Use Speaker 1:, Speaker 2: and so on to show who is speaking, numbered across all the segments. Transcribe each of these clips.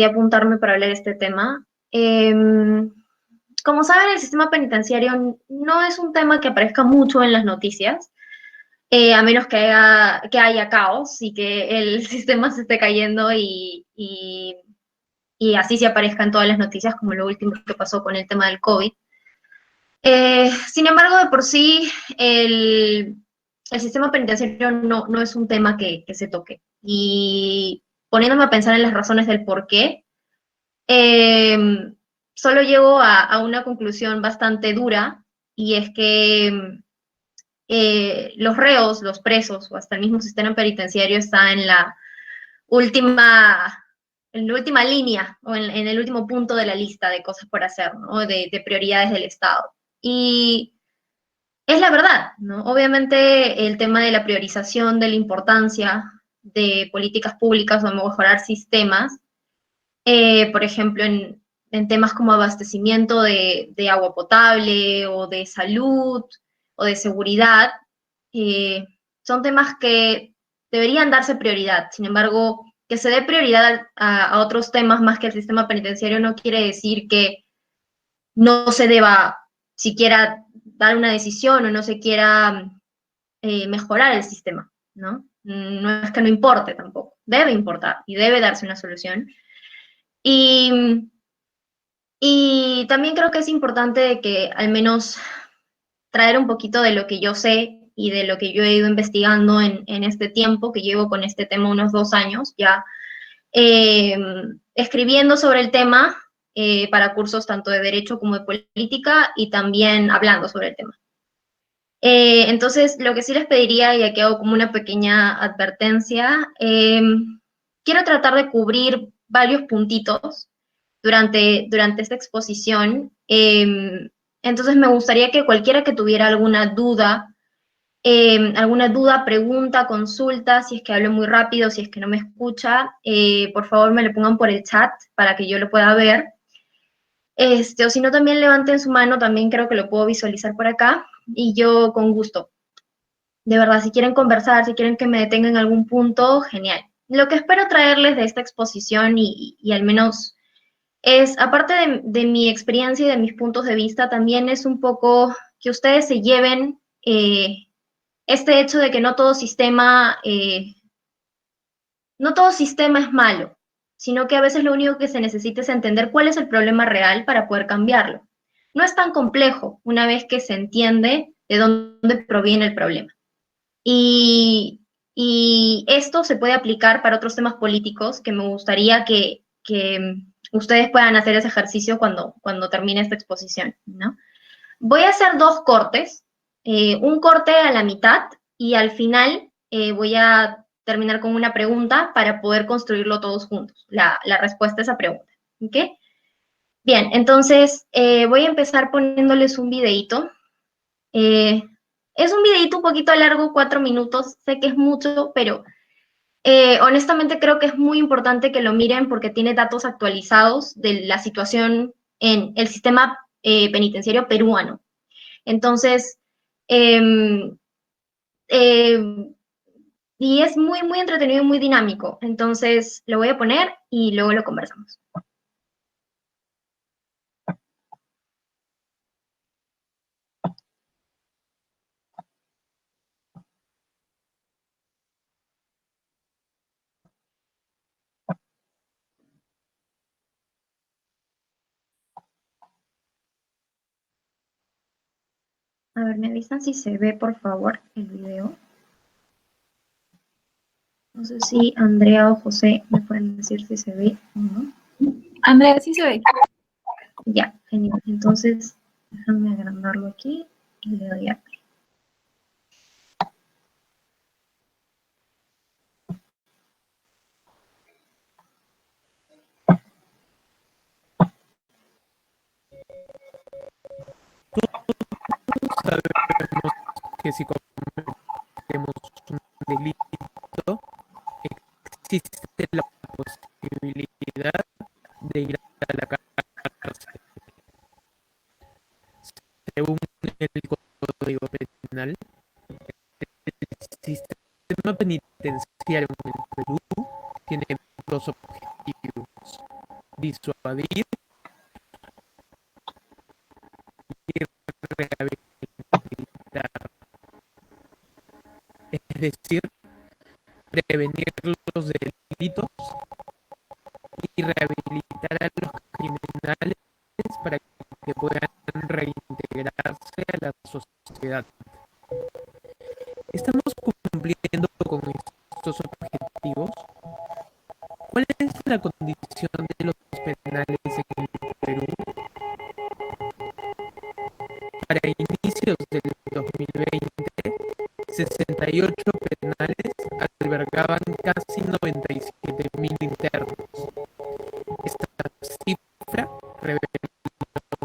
Speaker 1: apuntarme para hablar de este tema. Como saben, el sistema penitenciario no es un tema que aparezca mucho en las noticias, a menos que haya caos y que el sistema se esté cayendo y así se aparezca en todas las noticias, como lo último que pasó con el tema del COVID. Sin embargo, de por sí, el sistema penitenciario no es un tema que se toque. Y poniéndome a pensar en las razones del por qué, eh, solo llego a una conclusión bastante dura, y es que los reos, los presos o hasta el mismo sistema penitenciario está última, en la última línea o en el último punto de la lista de cosas por hacer, ¿no? De prioridades del Estado. Y es la verdad, ¿no? Obviamente el tema de la priorización, de la importancia de políticas públicas o mejorar sistemas, por ejemplo, en temas como abastecimiento de agua potable o de salud o de seguridad, eh, son temas que deberían darse prioridad. Sin embargo, que se dé prioridad a otros temas más que el sistema penitenciario no quiere decir que no se deba siquiera dar una decisión o no se quiera mejorar el sistema, ¿no? No es que no importe tampoco, debe importar y debe darse una solución. Y, y también creo que es importante que al menos traer un poquito de lo que yo sé y de lo que yo he ido investigando en este tiempo, que llevo con este tema unos 2 años ya, eh, escribiendo sobre el tema para cursos tanto de derecho como de política y también hablando sobre el tema. Entonces, lo que sí les pediría, y aquí hago como una pequeña advertencia, quiero tratar de cubrir varios puntitos durante esta exposición. Entonces, me gustaría que cualquiera que tuviera alguna duda, pregunta, consulta, si es que hablo muy rápido, si es que no me escucha, por favor me lo pongan por el chat para que yo lo pueda ver. O si no, también levanten su mano, también creo que lo puedo visualizar por acá, y yo con gusto. De verdad, si quieren conversar, si quieren que me detenga en algún punto, genial. Lo que espero traerles de esta exposición y al menos es, aparte de mi experiencia y de mis puntos de vista, también es un poco que ustedes se lleven este hecho de que no todo sistema es malo, sino que a veces lo único que se necesita es entender cuál es el problema real para poder cambiarlo. No es tan complejo una vez que se entiende de dónde proviene el problema. Y, y esto se puede aplicar para otros temas políticos que me gustaría que ustedes puedan hacer ese ejercicio cuando termine esta exposición, ¿no? Voy a hacer dos cortes, un corte a la mitad y al final voy a terminar con una pregunta para poder construirlo todos juntos, la respuesta a esa pregunta. ¿Ok? Bien, entonces voy a empezar poniéndoles un videíto. Eh, es un videíto un poquito largo, 4 minutos, sé que es mucho, pero honestamente creo que es muy importante que lo miren porque tiene datos actualizados de la situación en el sistema penitenciario peruano. Entonces, eh, eh, y es muy, muy entretenido y muy dinámico. Entonces, lo voy a poner y luego lo conversamos. A ver, me avisan si se ve, por favor, el video. No sé si Andrea o José me pueden decir si se ve o no.
Speaker 2: Andrea, sí se ve.
Speaker 1: Ya, genial. Entonces, déjame agrandarlo aquí y le doy a play.
Speaker 3: Sabemos que si cometemos un delito, existe la posibilidad de ir a la cárcel. Según el Código Penal, el sistema penitenciario en el Perú tiene dos objetivos. disuadir y rehabilitar. Es decir, prevenir los delitos y rehabilitar a los criminales para que puedan reintegrarse a la sociedad. ¿Estamos cumpliendo con estos objetivos? ¿Cuál es la condición de los penales en el Perú? Para inicios del 2020, 68 penales albergaban casi 97.000 internos. Esta cifra revela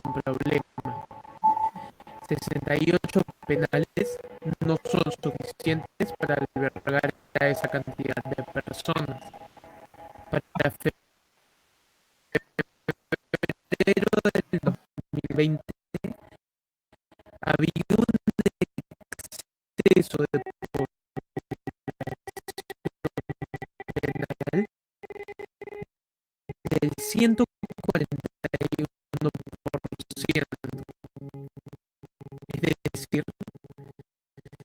Speaker 3: un problema. 68 penales no son suficientes para albergar a esa cantidad de personas. Para febrero del 2020 había un exceso de población penal del 141%. Es decir,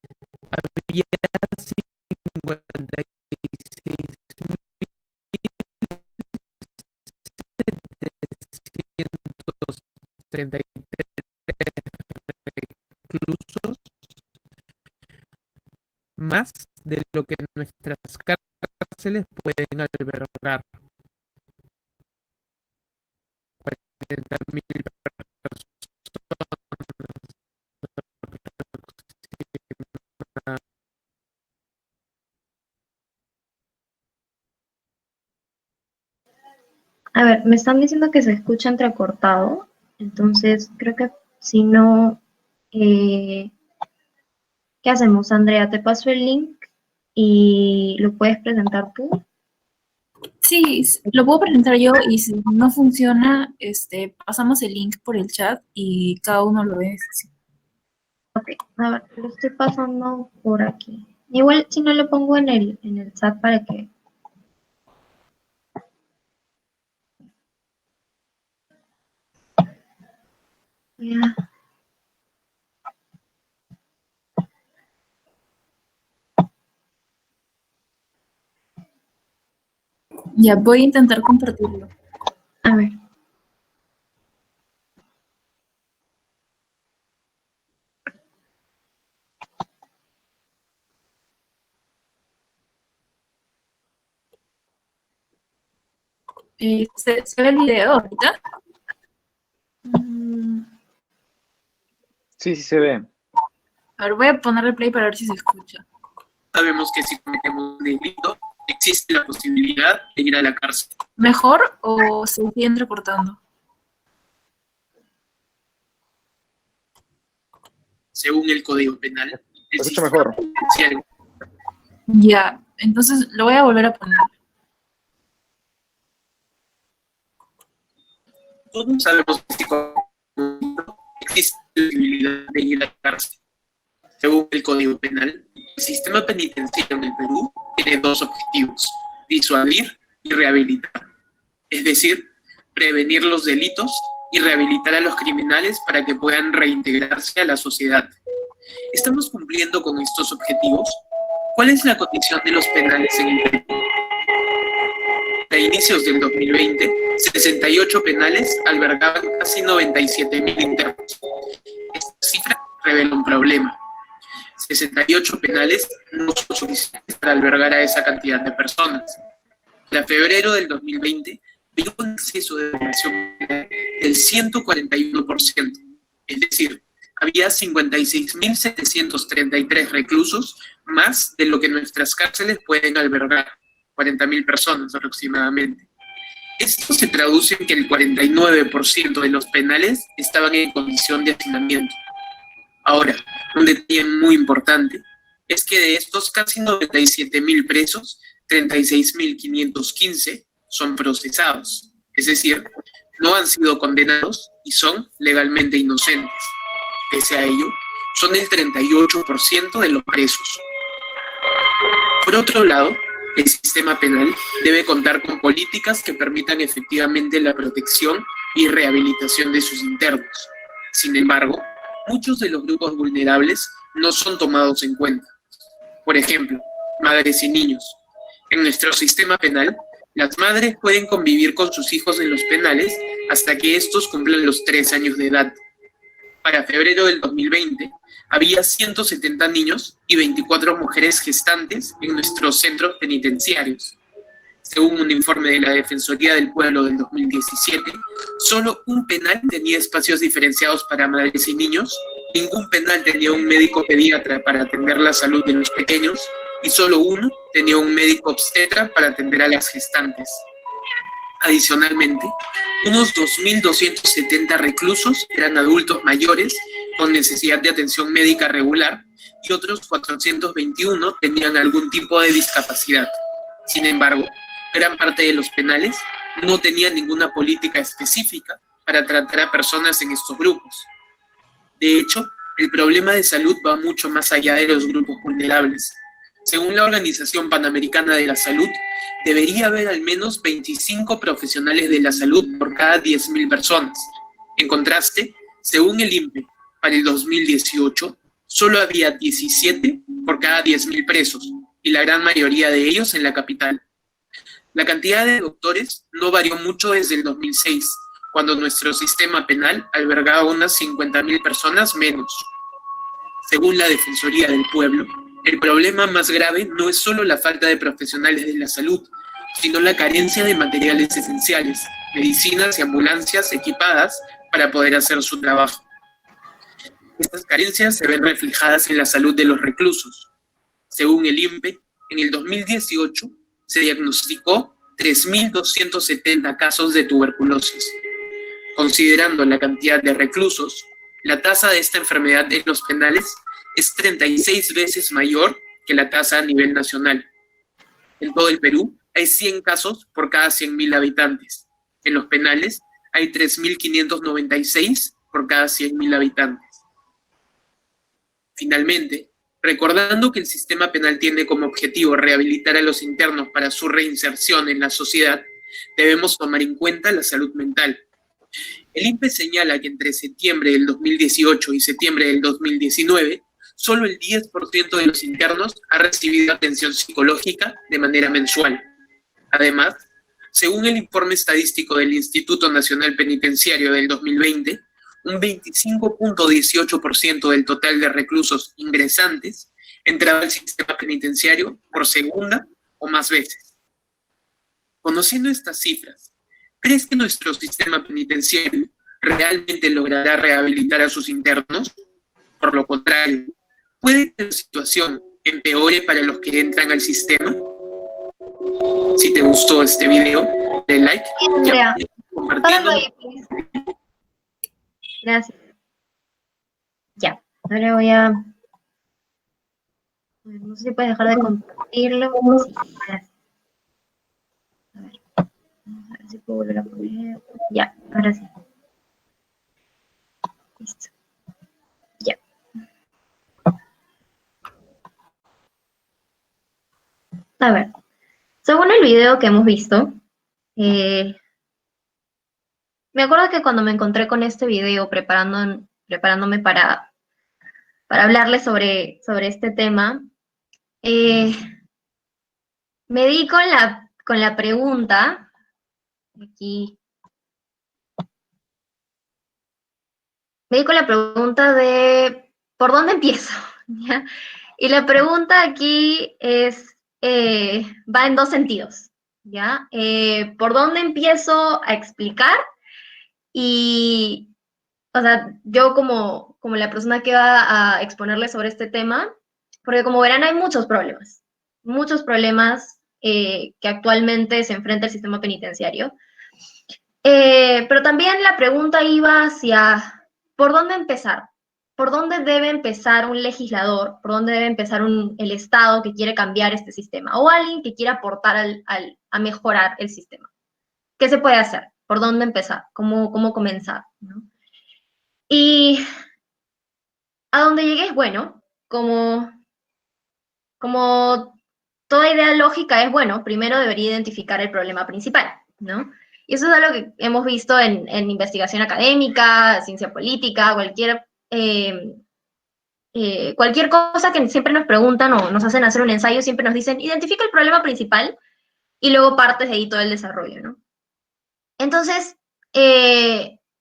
Speaker 3: había 56.733 reclusos más de lo que nuestras cárceles pueden albergar. 40.000 personas.
Speaker 1: A ver, me están diciendo que se escucha entrecortado, entonces creo que si no, ¿qué hacemos, Andrea? Te paso el link y lo puedes presentar tú.
Speaker 2: Sí, lo puedo presentar yo y si no funciona, pasamos el link por el chat y cada uno lo ve. Sí.
Speaker 1: Ok, a ver, lo estoy pasando por aquí. Igual si no lo pongo en el chat para que... Ya.
Speaker 2: Ya, voy a intentar compartirlo.
Speaker 1: A ver.
Speaker 2: ¿Se ve el video ahorita?
Speaker 4: Sí, sí se ve.
Speaker 2: A ver, voy a ponerle play para ver si se escucha.
Speaker 3: Sabemos que si cometemos un delito, existe la posibilidad de ir a la cárcel.
Speaker 2: ¿Mejor o se sigue entrecortando?
Speaker 3: Según el Código Penal, el
Speaker 4: Escucha
Speaker 3: sistema
Speaker 4: mejor.
Speaker 3: penitenciario.
Speaker 2: Ya, entonces lo voy a volver a poner.
Speaker 3: Todos sabemos que si cometemos un delito, existe la posibilidad de ir a la cárcel. Según el Código Penal, el sistema penitenciario en el Perú tiene dos objetivos: disuadir y rehabilitar. Es decir, prevenir los delitos y rehabilitar a los criminales para que puedan reintegrarse a la sociedad. ¿Estamos cumpliendo con estos objetivos? ¿Cuál es la condición de los penales en el Perú? A inicios del 2020, 68 penales albergaban casi 97.000 internos. Esta cifra revela un problema. 68 penales no son suficientes para albergar a esa cantidad de personas. Para febrero del 2020, había un exceso de población penal del 141%, es decir, había 56.733 reclusos más de lo que nuestras cárceles pueden albergar, 40.000 personas aproximadamente. Esto se traduce en que el 49% de los penales estaban en condición de hacinamiento. Ahora, un detalle muy importante es que de estos casi 97.000 presos, 36.515 son procesados, es decir, no han sido condenados y son legalmente inocentes. Pese a ello, son el 38% de los presos. Por otro lado, El sistema penal debe contar con políticas que permitan efectivamente la protección y rehabilitación de sus internos. Sin embargo, muchos de los grupos vulnerables no son tomados en cuenta. Por ejemplo, madres y niños. En nuestro sistema penal, las madres pueden convivir con sus hijos en los penales hasta que estos cumplan los 3 años de edad. Para febrero del 2020, había 170 niños y 24 mujeres gestantes en nuestros centros penitenciarios. Según un informe de la Defensoría del Pueblo del 2017, solo un penal tenía espacios diferenciados para madres y niños, ningún penal tenía un médico pediatra para atender la salud de los pequeños y solo uno tenía un médico obstetra para atender a las gestantes. Adicionalmente, unos 2.270 reclusos eran adultos mayores con necesidad de atención médica regular y otros 421 tenían algún tipo de discapacidad. Sin embargo, gran parte de los penales no tenían ninguna política específica para tratar a personas en estos grupos. De hecho, el problema de salud va mucho más allá de los grupos vulnerables. Según la Organización Panamericana de la Salud, debería haber al menos 25 profesionales de la salud por cada 10.000 personas. En contraste, según el INPE, para el 2018, solo había 17 por cada 10.000 presos, y la gran mayoría de ellos en la capital. La cantidad de doctores no varió mucho desde el 2006, cuando nuestro sistema penal albergaba unas 50.000 personas menos. Según la Defensoría del Pueblo, el problema más grave no es solo la falta de profesionales de la salud, sino la carencia de materiales esenciales, medicinas y ambulancias equipadas para poder hacer su trabajo. Estas carencias se ven reflejadas en la salud de los reclusos. Según el INPE, en el 2018 se diagnosticó 3.270 casos de tuberculosis. Considerando la cantidad de reclusos, la tasa de esta enfermedad en los penales es 36 veces mayor que la tasa a nivel nacional. En todo el Perú hay 100 casos por cada 100.000 habitantes. En los penales hay 3.596 por cada 100.000 habitantes. Finalmente, recordando que el sistema penal tiene como objetivo rehabilitar a los internos para su reinserción en la sociedad, debemos tomar en cuenta la salud mental. El INPE señala que entre septiembre del 2018 y septiembre del 2019, solo el 10% de los internos ha recibido atención psicológica de manera mensual. Además, según el informe estadístico del Instituto Nacional Penitenciario del 2020, un 25.18% del total de reclusos ingresantes entraba al sistema penitenciario por segunda o más veces. Conociendo estas cifras, ¿crees que nuestro sistema penitenciario realmente logrará rehabilitar a sus internos? Por lo contrario, ¿puede que la situación empeore para los que entran al sistema? Si te gustó este video, dale like.
Speaker 1: Andrea,
Speaker 3: Compartiendo.
Speaker 1: Gracias. Ya, ahora voy a... No sé si puedes dejar de compartirlo. Sí, gracias. A ver, vamos a ver si puedo volver a poner. Ya, ahora sí. Listo. Ya. A ver, según el video que hemos visto, me acuerdo que cuando me encontré con este video preparándome para hablarles sobre este tema, me di con la pregunta, aquí, me di con la pregunta de ¿por dónde empiezo? ¿Ya? Y la pregunta aquí es, va en dos sentidos, ¿ya? ¿Por dónde empiezo a explicar? Y, o sea, yo como la persona que va a exponerles sobre este tema, porque como verán hay muchos problemas que actualmente se enfrenta el sistema penitenciario. Pero también la pregunta iba hacia, ¿por dónde empezar? ¿Por dónde debe empezar un legislador? ¿Por dónde debe empezar el Estado que quiere cambiar este sistema? O alguien que quiera aportar a mejorar el sistema. ¿Qué se puede hacer? ¿Por dónde empezar? ¿Cómo comenzar? ¿No? Y a donde llegué es bueno, como toda idea lógica es, bueno, primero debería identificar el problema principal, ¿no? Y eso es algo que hemos visto en investigación académica, ciencia política, cualquier cosa que siempre nos preguntan o nos hacen hacer un ensayo, siempre nos dicen, identifica el problema principal y luego partes de ahí todo el desarrollo, ¿no? Entonces,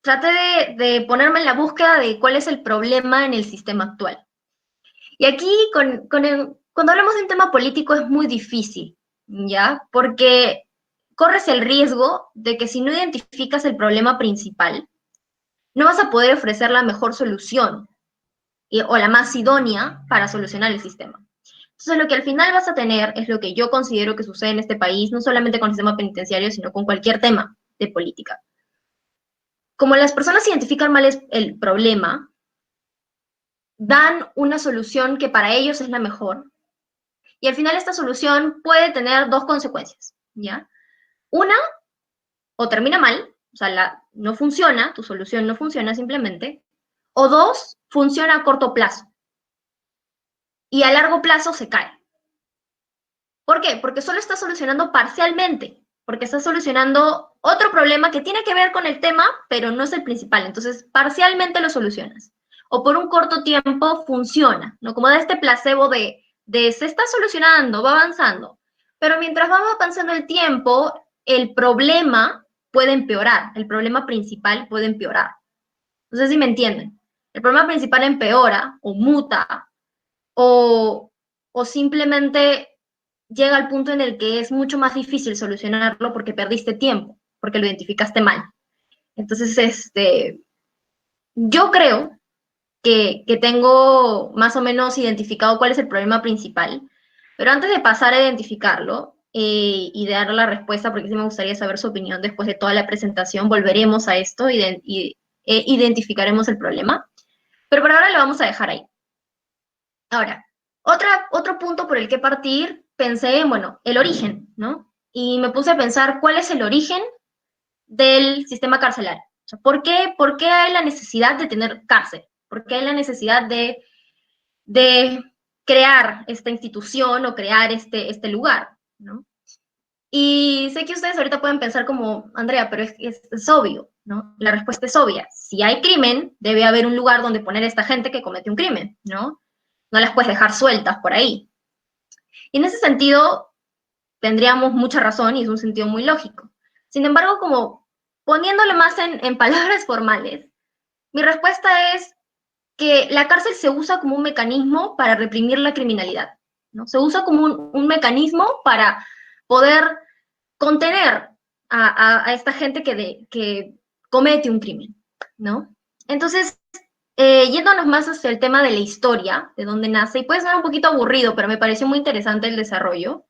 Speaker 1: traté de ponerme en la búsqueda de cuál es el problema en el sistema actual. Y aquí, cuando hablamos de un tema político, es muy difícil, ¿ya? Porque corres el riesgo de que si no identificas el problema principal, no vas a poder ofrecer la mejor solución o la más idónea para solucionar el sistema. Entonces, lo que al final vas a tener es lo que yo considero que sucede en este país, no solamente con el sistema penitenciario, sino con cualquier tema de política. Como las personas identifican mal el problema, dan una solución que para ellos es la mejor, y al final esta solución puede tener dos consecuencias, ¿ya? Una, o termina mal, o sea, no funciona, tu solución no funciona simplemente, o dos, funciona a corto plazo, y a largo plazo se cae. ¿Por qué? Porque solo está solucionando parcialmente, porque está solucionando otro problema que tiene que ver con el tema, pero no es el principal. Entonces, parcialmente lo solucionas. O por un corto tiempo funciona, ¿no? Como da este placebo de se está solucionando, va avanzando. Pero mientras va avanzando el tiempo, el problema puede empeorar, el problema principal puede empeorar. No sé si me entienden. El problema principal empeora o muta o simplemente llega al punto en el que es mucho más difícil solucionarlo porque perdiste tiempo, porque lo identificaste mal. Entonces, yo creo que tengo más o menos identificado cuál es el problema principal, pero antes de pasar a identificarlo y de dar la respuesta, porque sí me gustaría saber su opinión después de toda la presentación, volveremos a esto y identificaremos el problema, pero por ahora lo vamos a dejar ahí. Ahora, otro punto por el que partir, pensé en, bueno, el origen, ¿no? Y me puse a pensar cuál es el origen del sistema carcelario. O sea, ¿por qué hay la necesidad de tener cárcel? ¿Por qué hay la necesidad de crear esta institución o crear este lugar, ¿no? Y sé que ustedes ahorita pueden pensar como, Andrea, pero es obvio, ¿no? La respuesta es obvia. Si hay crimen, debe haber un lugar donde poner a esta gente que comete un crimen, ¿no? No las puedes dejar sueltas por ahí. Y en ese sentido, tendríamos mucha razón y es un sentido muy lógico. Sin embargo, como poniéndolo más en palabras formales, mi respuesta es que la cárcel se usa como un mecanismo para reprimir la criminalidad, ¿no? Se usa como un mecanismo para poder contener a esta gente que comete un crimen, ¿no? Entonces, yéndonos más hacia el tema de la historia, de dónde nace, y puede ser un poquito aburrido, pero me pareció muy interesante el desarrollo.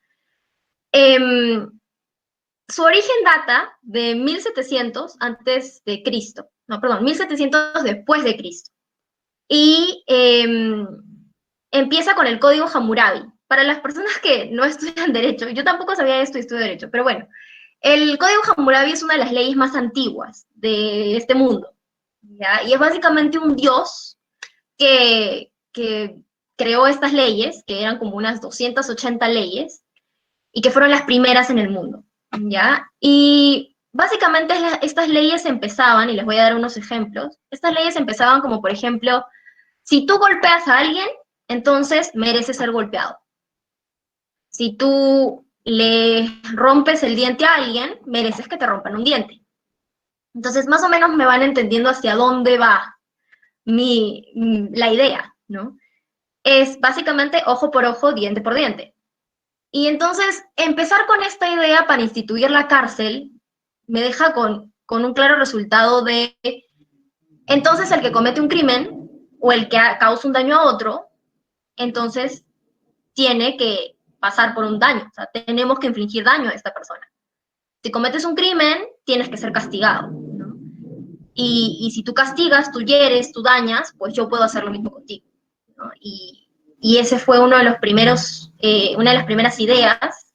Speaker 1: Su origen data de 1700 antes de Cristo, no, perdón, 1700 después de Cristo. Y empieza con el Código Hammurabi. Para las personas que no estudian Derecho, yo tampoco sabía esto y estudio Derecho, pero bueno, el Código Hammurabi es una de las leyes más antiguas de este mundo, ¿ya? Y es básicamente un dios que creó estas leyes, que eran como unas 280 leyes, y que fueron las primeras en el mundo, ¿ya? Y básicamente estas leyes empezaban, y les voy a dar unos ejemplos, estas leyes empezaban como, por ejemplo, si tú golpeas a alguien, entonces mereces ser golpeado. Si tú le rompes el diente a alguien, mereces que te rompan un diente. Entonces, más o menos me van entendiendo hacia dónde va la idea, ¿no? Es básicamente ojo por ojo, diente por diente. Y entonces, empezar con esta idea para instituir la cárcel me deja con un claro resultado de, entonces el que comete un crimen o el que causa un daño a otro, entonces tiene que pasar por un daño, o sea, tenemos que infligir daño a esta persona. Si cometes un crimen, tienes que ser castigado, ¿no? Y si tú castigas, tú hieres, tú dañas, pues yo puedo hacer lo mismo contigo, ¿no? Y ese fue uno de los primeros, una de las primeras ideas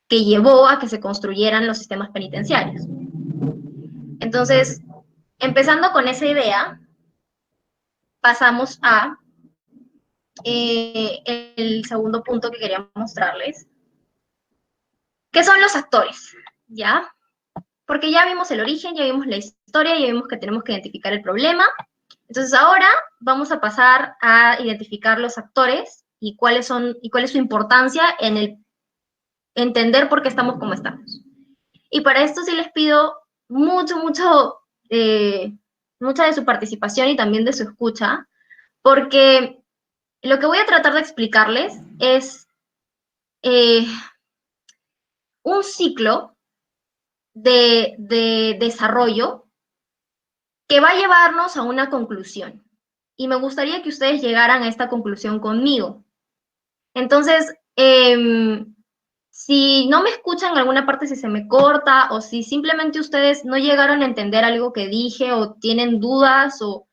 Speaker 1: que llevó a que se construyeran los sistemas penitenciarios. Entonces, empezando con esa idea, pasamos a el segundo punto que quería mostrarles, ¿Qué son los actores? ¿Ya? Porque ya vimos el origen, ya vimos la historia, ya vimos que tenemos que identificar el problema. Entonces ahora vamos a pasar a identificar los actores y cuál es su importancia en el entender por qué estamos como estamos. Y para esto sí les pido mucha de su participación y también de su escucha, porque lo que voy a tratar de explicarles es un ciclo de desarrollo que va a llevarnos a una conclusión. Y me gustaría que ustedes llegaran a esta conclusión conmigo. Entonces, si no me escuchan en alguna parte, si se me corta, o si simplemente ustedes no llegaron a entender algo que dije, o tienen dudas, o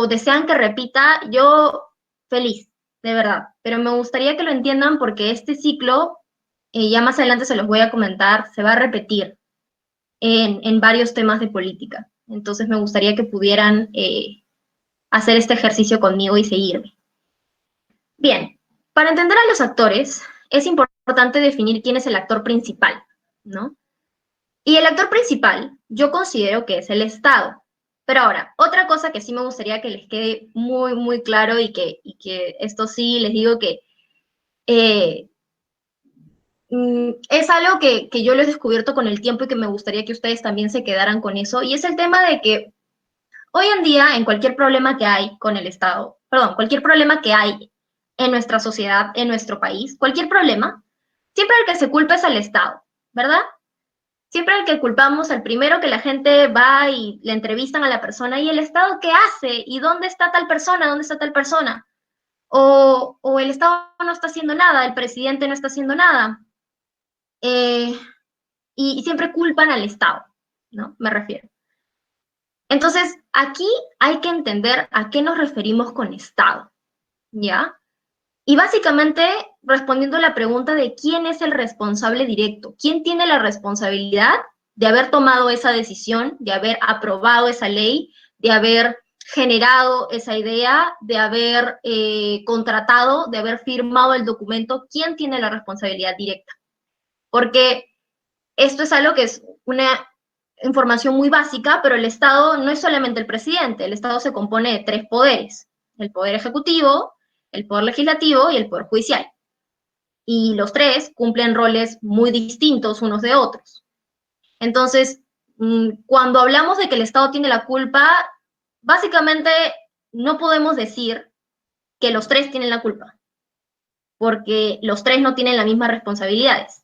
Speaker 1: desean que repita, yo feliz, de verdad. Pero me gustaría que lo entiendan porque este ciclo, ya más adelante se los voy a comentar, se va a repetir en varios temas de política. Entonces me gustaría que pudieran hacer este ejercicio conmigo y seguirme. Bien, para entender a los actores, es importante definir quién es el actor principal, ¿no? Y el actor principal, yo considero que es el Estado. Pero ahora, otra cosa que sí me gustaría que les quede muy claro y que esto sí les digo que es algo que yo lo he descubierto con el tiempo y que me gustaría que ustedes también se quedaran con eso, y es el tema de que hoy en día, en cualquier problema que hay con el Estado, perdón, cualquier problema que hay en nuestra sociedad, en nuestro país, cualquier problema, siempre el que se culpa es al Estado, ¿verdad? Siempre el que culpamos, al primero que la gente va y le entrevistan a la persona, ¿y el Estado qué hace? ¿Y dónde está tal persona? ¿Dónde está tal persona? O el Estado no está haciendo nada, el presidente no está haciendo nada. Y siempre culpan al Estado, ¿no? Me refiero. Entonces, aquí hay que entender a qué nos referimos con Estado, ¿ya? Y básicamente, respondiendo a la pregunta de quién es el responsable directo, quién tiene la responsabilidad de haber tomado esa decisión, de haber aprobado esa ley, de haber generado esa idea, de haber contratado, de haber firmado el documento, ¿quién tiene la responsabilidad directa? Porque esto es algo que es una información muy básica, pero el Estado no es solamente el presidente, el Estado se compone de 3 poderes, el poder ejecutivo, el poder legislativo y el poder judicial. Y los 3 cumplen roles muy distintos unos de otros. Entonces, cuando hablamos de que el Estado tiene la culpa, básicamente no podemos decir que los 3 tienen la culpa, porque los 3 no tienen las mismas responsabilidades.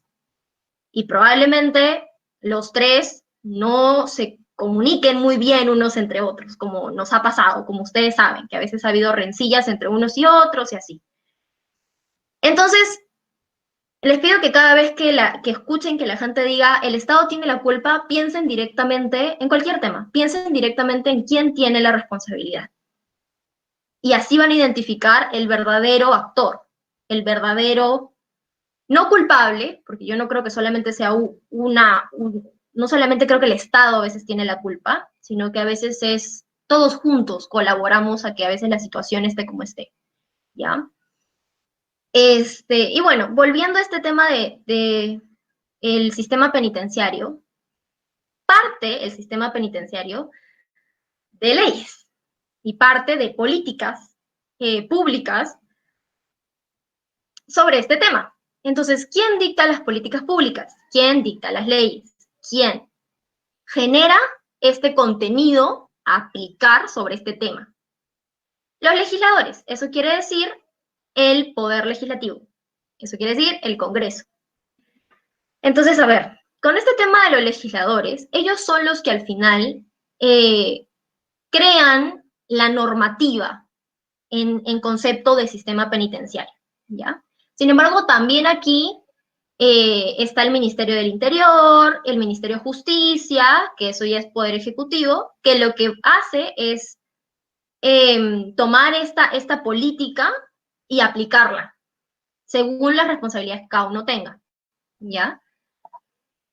Speaker 1: Y probablemente los 3 no se comuniquen muy bien unos entre otros, como nos ha pasado, como ustedes saben, que a veces ha habido rencillas entre unos y otros y así. Entonces, les pido que cada vez que escuchen que la gente diga el Estado tiene la culpa, piensen directamente en cualquier tema, piensen directamente en quién tiene la responsabilidad. Y así van a identificar el verdadero actor, el verdadero no culpable, porque yo no creo que solamente sea no solamente creo que el Estado a veces tiene la culpa, sino que a veces es todos juntos colaboramos a que a veces la situación esté como esté, ¿ya? Y bueno, volviendo a este tema de el sistema penitenciario, parte el sistema penitenciario de leyes y parte de políticas públicas sobre este tema. Entonces, ¿quién dicta las políticas públicas? ¿Quién dicta las leyes? ¿Quién genera este contenido a aplicar sobre este tema? Los legisladores, eso quiere decir el poder legislativo, eso quiere decir el Congreso. Entonces, a ver, con este tema de los legisladores, ellos son los que al final crean la normativa en concepto de sistema penitenciario, ¿ya? Sin embargo, también aquí está el Ministerio del Interior, el Ministerio de Justicia, que eso ya es Poder Ejecutivo, que lo que hace es tomar esta política y aplicarla, según las responsabilidades que cada uno tenga, ¿ya?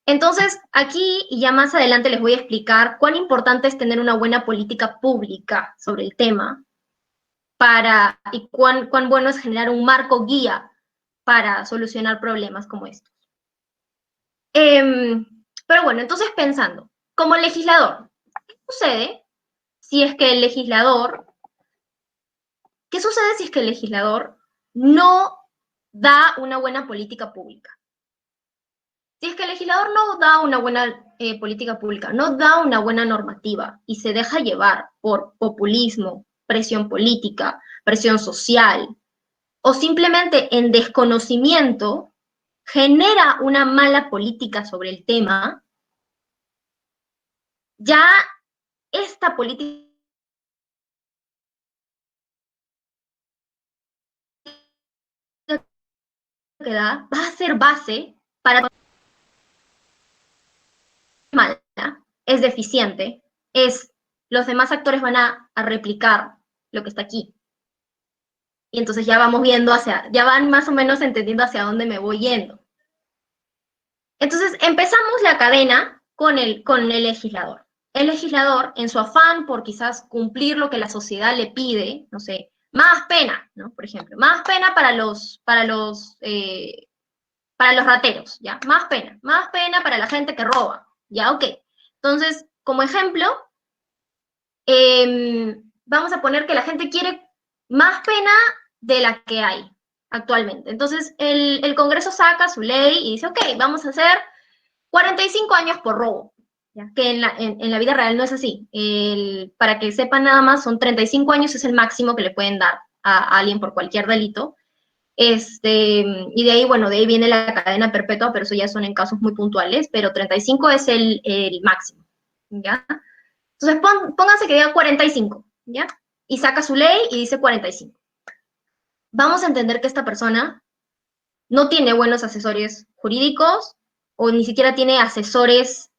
Speaker 1: Entonces, aquí y ya más adelante les voy a explicar cuán importante es tener una buena política pública sobre el tema y cuán bueno es generar un marco guía para solucionar problemas como estos. Pero bueno, entonces pensando, como legislador, ¿qué sucede si es que el legislador, qué sucede si es que el legislador no da una buena política pública? Si es que el legislador no da una buena política pública, no da una buena normativa y se deja llevar por populismo, presión política, presión social, o simplemente en desconocimiento genera una mala política sobre el tema, ya esta política que da va a ser base para mala, es deficiente, es los demás actores van a replicar lo que está aquí. Y entonces ya vamos viendo ya van más o menos entendiendo hacia dónde me voy yendo. Entonces empezamos la cadena con el legislador. El legislador, en su afán por quizás cumplir lo que la sociedad le pide, no sé, más pena, ¿no? Por ejemplo, más pena para los rateros, ¿ya? Más pena para la gente que roba, ¿ya? Ok. Entonces, como ejemplo, vamos a poner que la gente quiere más pena de la que hay actualmente. Entonces, el Congreso saca su ley y dice, ok, vamos a hacer 45 años por robo, ¿ya? Que en la vida real no es así. Para que sepan nada más, son 35 años, es el máximo que le pueden dar a alguien por cualquier delito. Y de ahí, bueno, de ahí viene la cadena perpetua, pero eso ya son en casos muy puntuales, pero 35 es el máximo, ¿ya? Entonces, pónganse que diga 45, ¿ya? Y saca su ley y dice 45. Vamos a entender que esta persona no tiene buenos asesores jurídicos o ni siquiera tiene asesores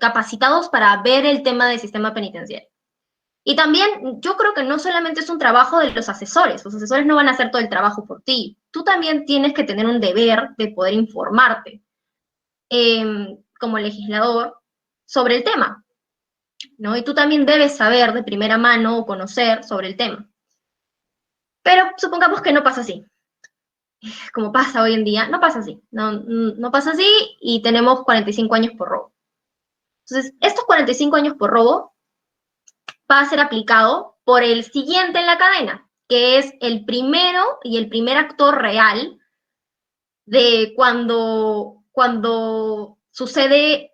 Speaker 1: capacitados para ver el tema del sistema penitenciario. Y también yo creo que no solamente es un trabajo de los asesores no van a hacer todo el trabajo por ti. Tú también tienes que tener un deber de poder informarte como legislador sobre el tema, ¿no? Y tú también debes saber de primera mano o conocer sobre el tema. Pero supongamos que no pasa así. Como pasa hoy en día, no pasa así. No pasa así y tenemos 45 años por robo. Entonces, estos 45 años por robo va a ser aplicado por el siguiente en la cadena, que es el primero y el primer actor real de cuando sucede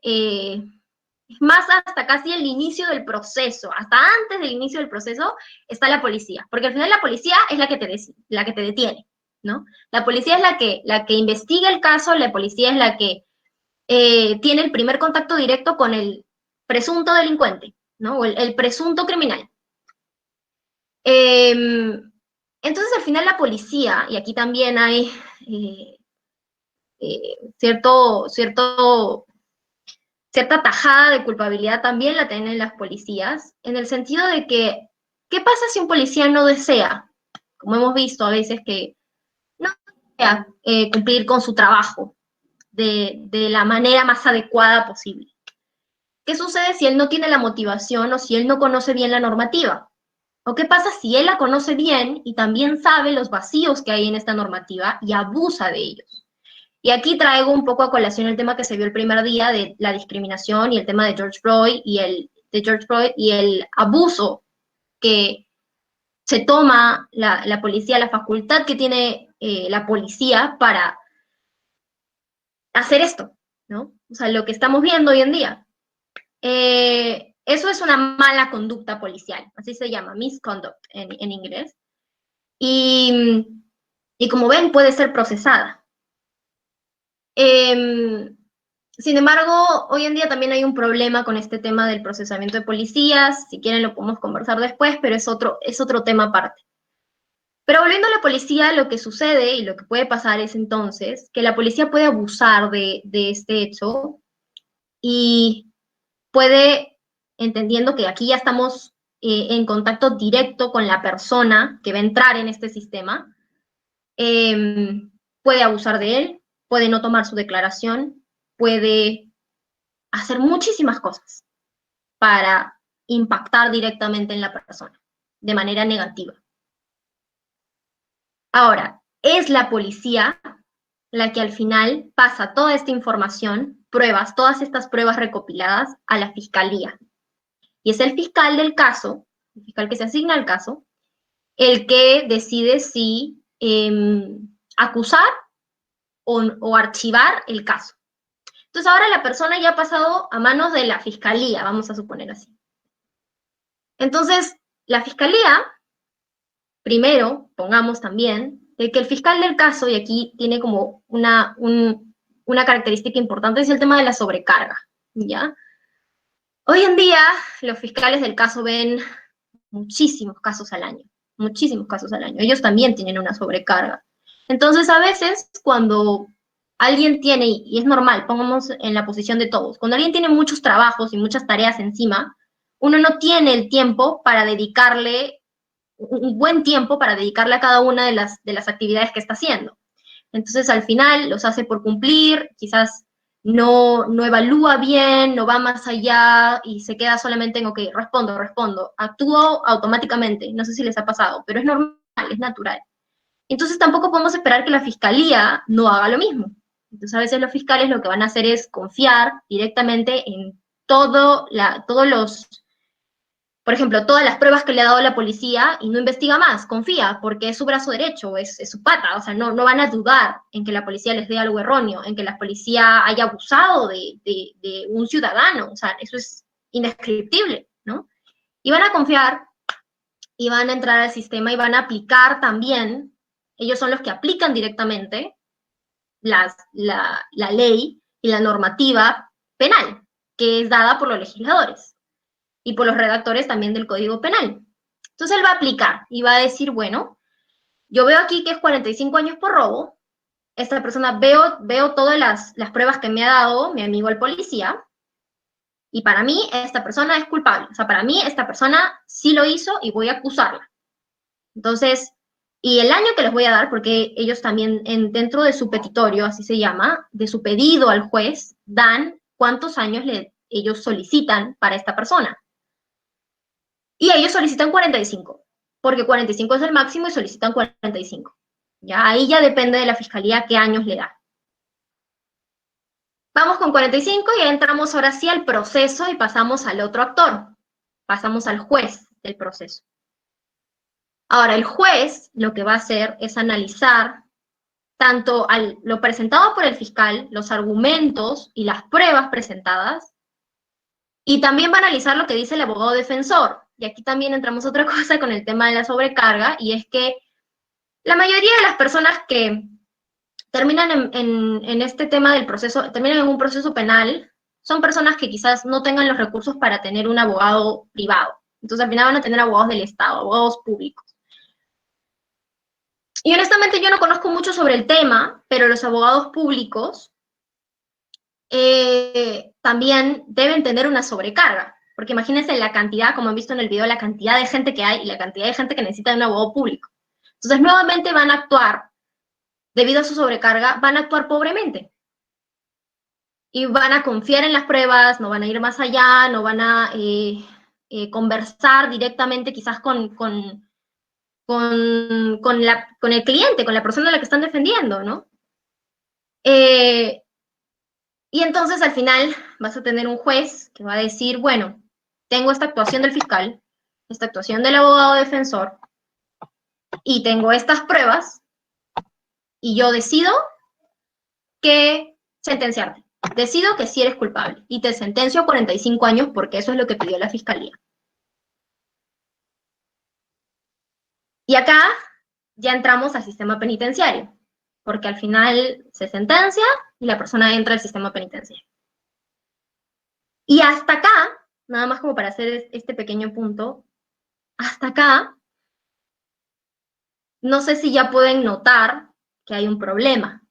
Speaker 1: más hasta casi el inicio del proceso, hasta antes del inicio del proceso está la policía, porque al final la policía es la que te detiene, ¿no? La policía es la que investiga el caso, la policía es la que tiene el primer contacto directo con el presunto delincuente, ¿no? O el presunto criminal. Entonces, al final la policía, y aquí también hay cierta tajada de culpabilidad también la tienen las policías, en el sentido de que, ¿qué pasa si un policía no desea, como hemos visto a veces, que no desea cumplir con su trabajo de la manera más adecuada posible? ¿Qué sucede si él no tiene la motivación o si él no conoce bien la normativa? ¿O qué pasa si él la conoce bien y también sabe los vacíos que hay en esta normativa y abusa de ellos? Y aquí traigo un poco a colación el tema que se vio el primer día de la discriminación y el tema de George Floyd y el abuso que se toma la policía, la facultad que tiene la policía para hacer esto, ¿no? O sea, lo que estamos viendo hoy en día. Eso es una mala conducta policial, así se llama, misconduct en inglés. Y como ven, puede ser procesada. Sin embargo, hoy en día también hay un problema con este tema del procesamiento de policías. Si quieren lo podemos conversar después, pero es otro tema aparte. Pero volviendo a la policía, lo que sucede y lo que puede pasar es entonces que la policía puede abusar de este hecho y puede, entendiendo que aquí ya estamos en contacto directo con la persona que va a entrar en este sistema, puede abusar de él, puede no tomar su declaración, puede hacer muchísimas cosas para impactar directamente en la persona de manera negativa. Ahora, es la policía la que al final pasa toda esta información pruebas, todas estas pruebas recopiladas a la fiscalía. Y es el fiscal del caso, el fiscal que se asigna al caso, el que decide si acusar o archivar el caso. Entonces ahora la persona ya ha pasado a manos de la fiscalía, vamos a suponer así. Entonces, la fiscalía, primero, pongamos también, de que el fiscal del caso, y aquí tiene como una característica importante, es el tema de la sobrecarga, ¿ya? Hoy en día, los fiscales del caso ven muchísimos casos al año, muchísimos casos al año. Ellos también tienen una sobrecarga. Entonces, a veces, cuando alguien tiene, y es normal, pongamos en la posición de todos, cuando alguien tiene muchos trabajos y muchas tareas encima, uno no tiene el tiempo para dedicarle, un buen tiempo para dedicarle a cada una de las actividades que está haciendo. Entonces, al final, los hace por cumplir, quizás no evalúa bien, no va más allá y se queda solamente en, ok, respondo, actúo automáticamente, no sé si les ha pasado, pero es normal, es natural. Entonces tampoco podemos esperar que la fiscalía no haga lo mismo. Entonces a veces los fiscales lo que van a hacer es confiar directamente en todos los, por ejemplo, todas las pruebas que le ha dado la policía y no investiga más, confía, porque es su brazo derecho, es su pata, o sea, no van a dudar en que la policía les dé algo erróneo, en que la policía haya abusado de un ciudadano, o sea, eso es indescriptible, ¿no? Y van a confiar y van a entrar al sistema y van a aplicar también, ellos son los que aplican directamente la ley y la normativa penal, que es dada por los legisladores y por los redactores también del Código Penal. Entonces él va a aplicar y va a decir, bueno, yo veo aquí que es 45 años por robo, esta persona, veo todas las pruebas que me ha dado mi amigo el policía, y para mí esta persona es culpable, o sea, para mí esta persona sí lo hizo y voy a acusarla. Entonces, y el año que les voy a dar, porque ellos también dentro de su petitorio, así se llama, de su pedido al juez, dan cuántos años ellos solicitan para esta persona. Y ellos solicitan 45, porque 45 es el máximo y solicitan 45. ¿Ya? Ahí ya depende de la fiscalía qué años le da. Vamos con 45 y ya entramos ahora sí al proceso y pasamos al otro actor. Pasamos al juez del proceso. Ahora, el juez lo que va a hacer es analizar tanto lo presentado por el fiscal, los argumentos y las pruebas presentadas, y también va a analizar lo que dice el abogado defensor. Y aquí también entramos a otra cosa con el tema de la sobrecarga, y es que la mayoría de las personas que terminan en este tema del proceso, terminan en un proceso penal, son personas que quizás no tengan los recursos para tener un abogado privado. Entonces al final van a tener abogados del Estado, abogados públicos. Y honestamente yo no conozco mucho sobre el tema, pero los abogados públicos también deben tener una sobrecarga, porque imagínense la cantidad, como han visto en el video, la cantidad de gente que hay y la cantidad de gente que necesita de un abogado público. Entonces nuevamente van a actuar, debido a su sobrecarga, van a actuar pobremente. Y van a confiar en las pruebas, no van a ir más allá, no van a conversar directamente quizás con el cliente, con la persona a la que están defendiendo, ¿no? Y entonces al final vas a tener un juez que va a decir, bueno, tengo esta actuación del fiscal, esta actuación del abogado defensor, y tengo estas pruebas, y yo decido que sentenciarte. Decido que sí eres culpable, y te sentencio a 45 años porque eso es lo que pidió la fiscalía. Y acá ya entramos al sistema penitenciario, porque al final se sentencia y la persona entra al sistema penitenciario. Y hasta acá, nada más como para hacer este pequeño punto, hasta acá, no sé si ya pueden notar que hay un problema,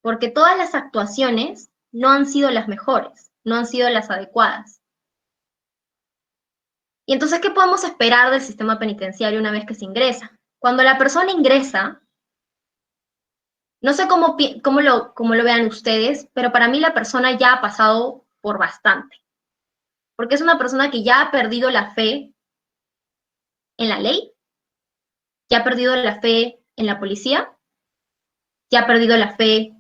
Speaker 1: porque todas las actuaciones no han sido las mejores, no han sido las adecuadas. Y entonces, ¿qué podemos esperar del sistema penitenciario una vez que se ingresa? Cuando la persona ingresa, no sé cómo lo vean ustedes, pero para mí la persona ya ha pasado por bastante. Porque es una persona que ya ha perdido la fe en la ley, ya ha perdido la fe en la policía, ya ha perdido la fe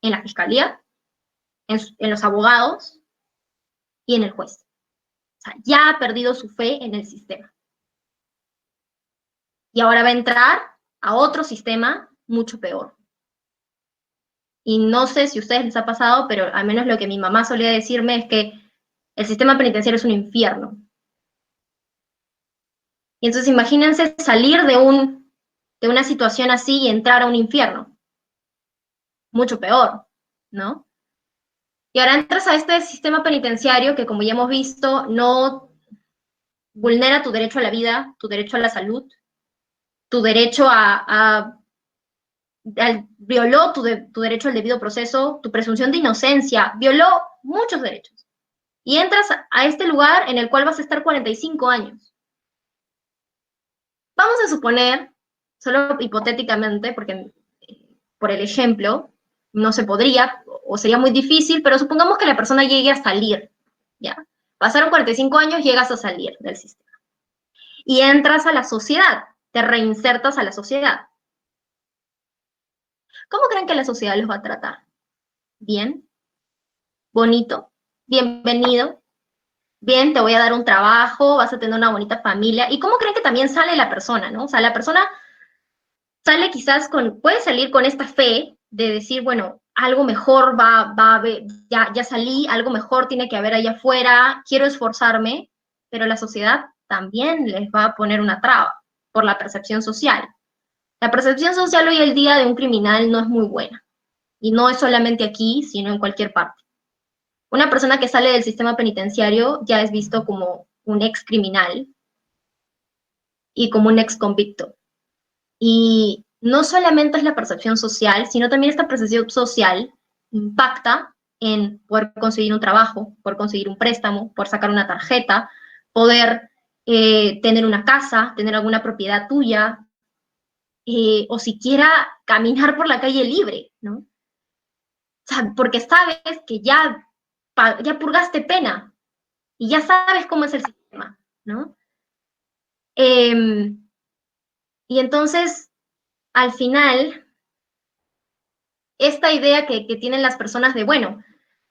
Speaker 1: en la fiscalía, en los abogados y en el juez. O sea, ya ha perdido su fe en el sistema. Y ahora va a entrar a otro sistema mucho peor. Y no sé si a ustedes les ha pasado, pero al menos lo que mi mamá solía decirme es que el sistema penitenciario es un infierno. Y entonces imagínense salir de una situación así y entrar a un infierno. Mucho peor, ¿no? Y ahora entras a este sistema penitenciario que, como ya hemos visto, no vulnera tu derecho a la vida, tu derecho a la salud, tu derecho violó tu derecho al debido proceso, tu presunción de inocencia, violó muchos derechos. Y entras a este lugar en el cual vas a estar 45 años. Vamos a suponer, solo hipotéticamente, porque por el ejemplo, no se podría o sería muy difícil, pero supongamos que la persona llegue a salir, ¿ya? Pasaron 45 años, llegas a salir del sistema. Y entras a la sociedad, te reinsertas a la sociedad. ¿Cómo creen que la sociedad los va a tratar? ¿Bien? ¿Bonito? ¿Bienvenido? Bien, te voy a dar un trabajo, vas a tener una bonita familia. ¿Y cómo creen que también sale la persona, no? O sea, la persona sale quizás puede salir con esta fe de decir, bueno, algo mejor va a haber, ya salí, algo mejor tiene que haber allá afuera, quiero esforzarme, pero la sociedad también les va a poner una traba por la percepción social. La percepción social hoy el día de un criminal no es muy buena. Y no es solamente aquí, sino en cualquier parte. Una persona que sale del sistema penitenciario ya es visto como un ex criminal y como un ex convicto. Y no solamente es la percepción social, sino también esta percepción social impacta en poder conseguir un trabajo, poder conseguir un préstamo, poder sacar una tarjeta, poder tener una casa, tener alguna propiedad tuya, o siquiera caminar por la calle libre, ¿no? O sea, porque sabes que ya purgaste pena y ya sabes cómo es el sistema, ¿no? Y entonces, al final, esta idea que tienen las personas de, bueno,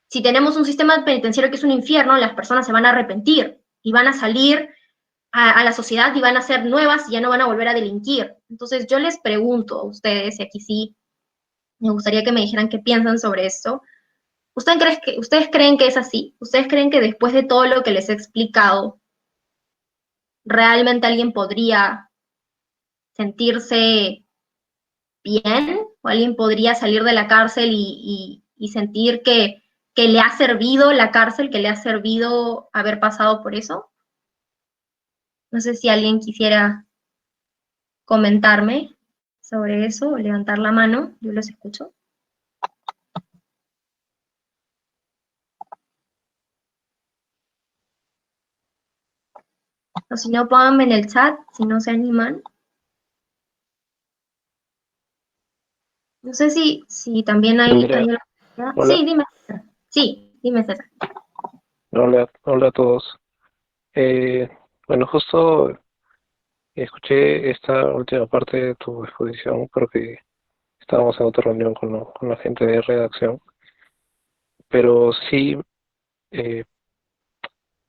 Speaker 1: si tenemos un sistema penitenciario que es un infierno, las personas se van a arrepentir y van a salir a la sociedad y van a ser nuevas y ya no van a volver a delinquir. Entonces, yo les pregunto a ustedes, y aquí sí me gustaría que me dijeran qué piensan sobre esto. ¿Ustedes creen que es así? ¿Ustedes creen que después de todo lo que les he explicado, realmente alguien podría sentirse bien? ¿O alguien podría salir de la cárcel y sentir que le ha servido la cárcel, que le ha servido haber pasado por eso? No sé si alguien quisiera comentarme sobre eso o levantar la mano, yo los escucho. O si no, pónganme en el chat, si no se animan. No sé si también hay
Speaker 4: Andrea,
Speaker 1: una...
Speaker 4: hola,
Speaker 1: Sí, dime. Sí, dime, César.
Speaker 4: hola a todos. Eh, bueno, justo escuché esta última parte de tu exposición porque estábamos en otra reunión con la gente de redacción, pero sí, eh,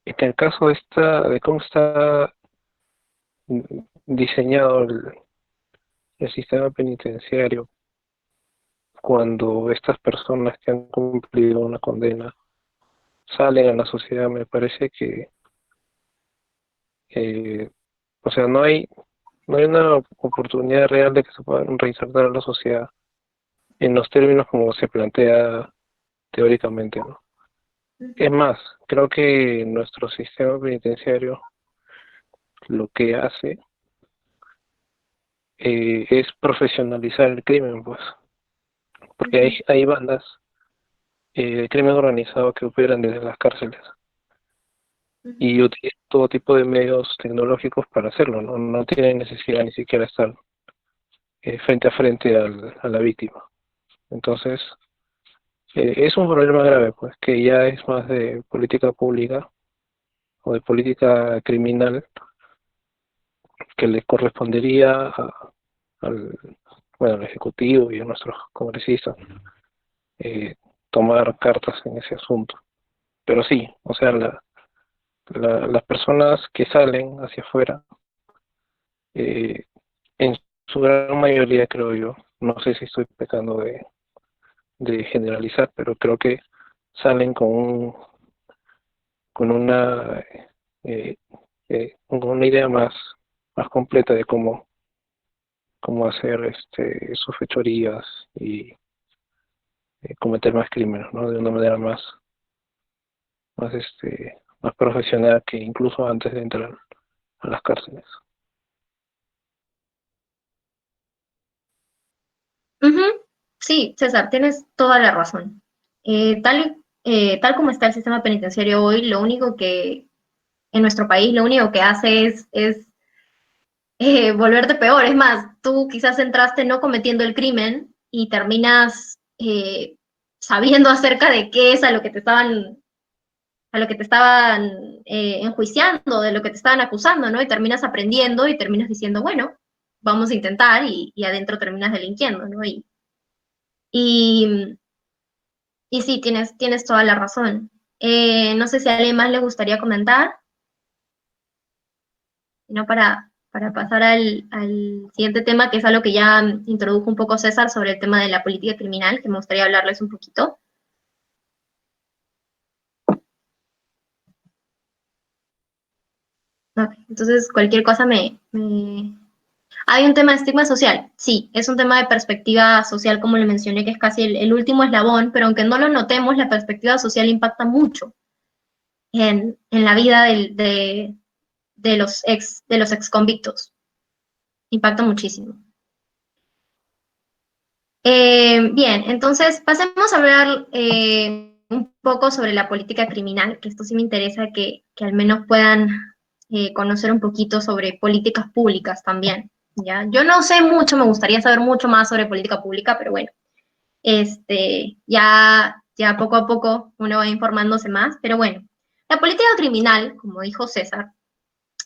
Speaker 4: en el caso de cómo está diseñado el sistema penitenciario, cuando estas personas que han cumplido una condena salen a la sociedad, me parece que, o sea, no hay una oportunidad real de que se puedan reinsertar a la sociedad en los términos como se plantea teóricamente, ¿no? Es más, creo que nuestro sistema penitenciario lo que hace es profesionalizar el crimen, pues, porque hay bandas de crimen organizado que operan desde las cárceles y utilizan todo tipo de medios tecnológicos para hacerlo, ¿no? No tienen necesidad ni siquiera estar frente a frente a la víctima. Entonces, es un problema grave, pues, que ya es más de política pública o de política criminal que le correspondería al, bueno, al Ejecutivo y a nuestros congresistas tomar cartas en ese asunto. Pero sí, o sea, las personas que salen hacia afuera, eh, en su gran mayoría creo yo, no sé si estoy pecando de generalizar, pero creo que salen con una eh, con una idea más completa de cómo hacer sus fechorías y cometer más crímenes, ¿no? De una manera más profesional que incluso antes de entrar a las cárceles.
Speaker 1: Ujú. Sí, César, tienes toda la razón. Tal como está el sistema penitenciario hoy, lo único que en nuestro país, lo único que hace es volverte peor. Es más, tú quizás entraste no cometiendo el crimen y terminas sabiendo acerca de qué es a lo que te estaban enjuiciando, de lo que te estaban acusando, ¿no? Y terminas aprendiendo y terminas diciendo, bueno, vamos a intentar y adentro terminas delinquiendo, ¿no? Y, y sí, tienes toda la razón. No sé si a alguien más le gustaría comentar, sino para pasar al siguiente tema, que es algo que ya introdujo un poco César sobre el tema de la política criminal, que me gustaría hablarles un poquito. Ok, entonces, cualquier cosa Hay un tema de estigma social, sí, es un tema de perspectiva social, como le mencioné, que es casi el último eslabón, pero aunque no lo notemos, la perspectiva social impacta mucho en la vida de los ex convictos. Impacta muchísimo. Bien, entonces pasemos a hablar un poco sobre la política criminal, que esto sí me interesa que al menos puedan conocer un poquito sobre políticas públicas también. ¿Ya? Yo no sé mucho, me gustaría saber mucho más sobre política pública, pero bueno, ya poco a poco uno va informándose más, pero bueno, la política criminal, como dijo César,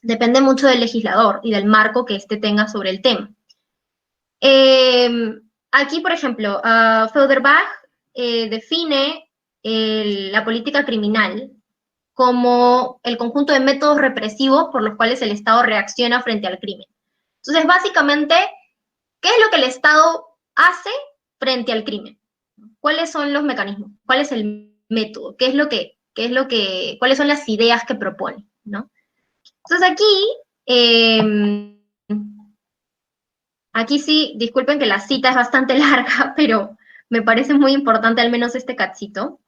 Speaker 1: depende mucho del legislador y del marco que éste tenga sobre el tema. Aquí, por ejemplo, Feuerbach define la política criminal como el conjunto de métodos represivos por los cuales el Estado reacciona frente al crimen. Entonces, básicamente, ¿qué es lo que el Estado hace frente al crimen? ¿Cuáles son los mecanismos? ¿Cuál es el método? ¿Cuáles son las ideas que propone? ¿No? Entonces aquí sí, disculpen que la cita es bastante larga, pero me parece muy importante al menos este cachito.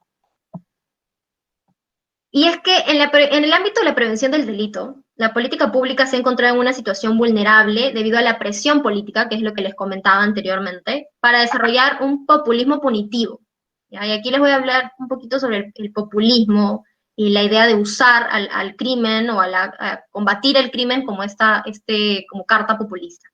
Speaker 1: Y es que en el ámbito de la prevención del delito, la política pública se ha encontrado en una situación vulnerable debido a la presión política, que es lo que les comentaba anteriormente, para desarrollar un populismo punitivo. ¿Ya? Y aquí les voy a hablar un poquito sobre el populismo y la idea de usar al crimen o a combatir el crimen como carta populista,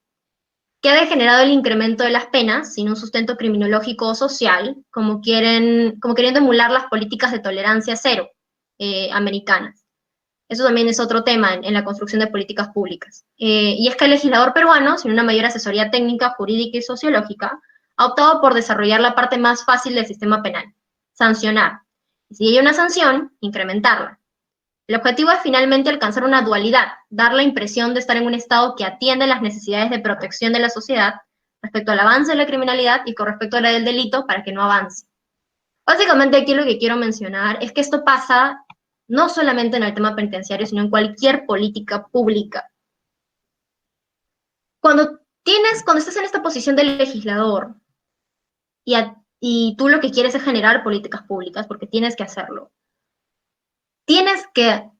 Speaker 1: que ha degenerado el incremento de las penas sin un sustento criminológico o social, como queriendo emular las políticas de tolerancia cero americanas. Eso también es otro tema en la construcción de políticas públicas. Y es que el legislador peruano, sin una mayor asesoría técnica, jurídica y sociológica, ha optado por desarrollar la parte más fácil del sistema penal, sancionar. Y si hay una sanción, incrementarla. El objetivo es finalmente alcanzar una dualidad, dar la impresión de estar en un estado que atiende las necesidades de protección de la sociedad respecto al avance de la criminalidad y con respecto a la del delito para que no avance. Básicamente aquí lo que quiero mencionar es que esto pasa no solamente en el tema penitenciario, sino en cualquier política pública. Cuando estás en esta posición del legislador y tú lo que quieres es generar políticas públicas, porque tienes que hacerlo,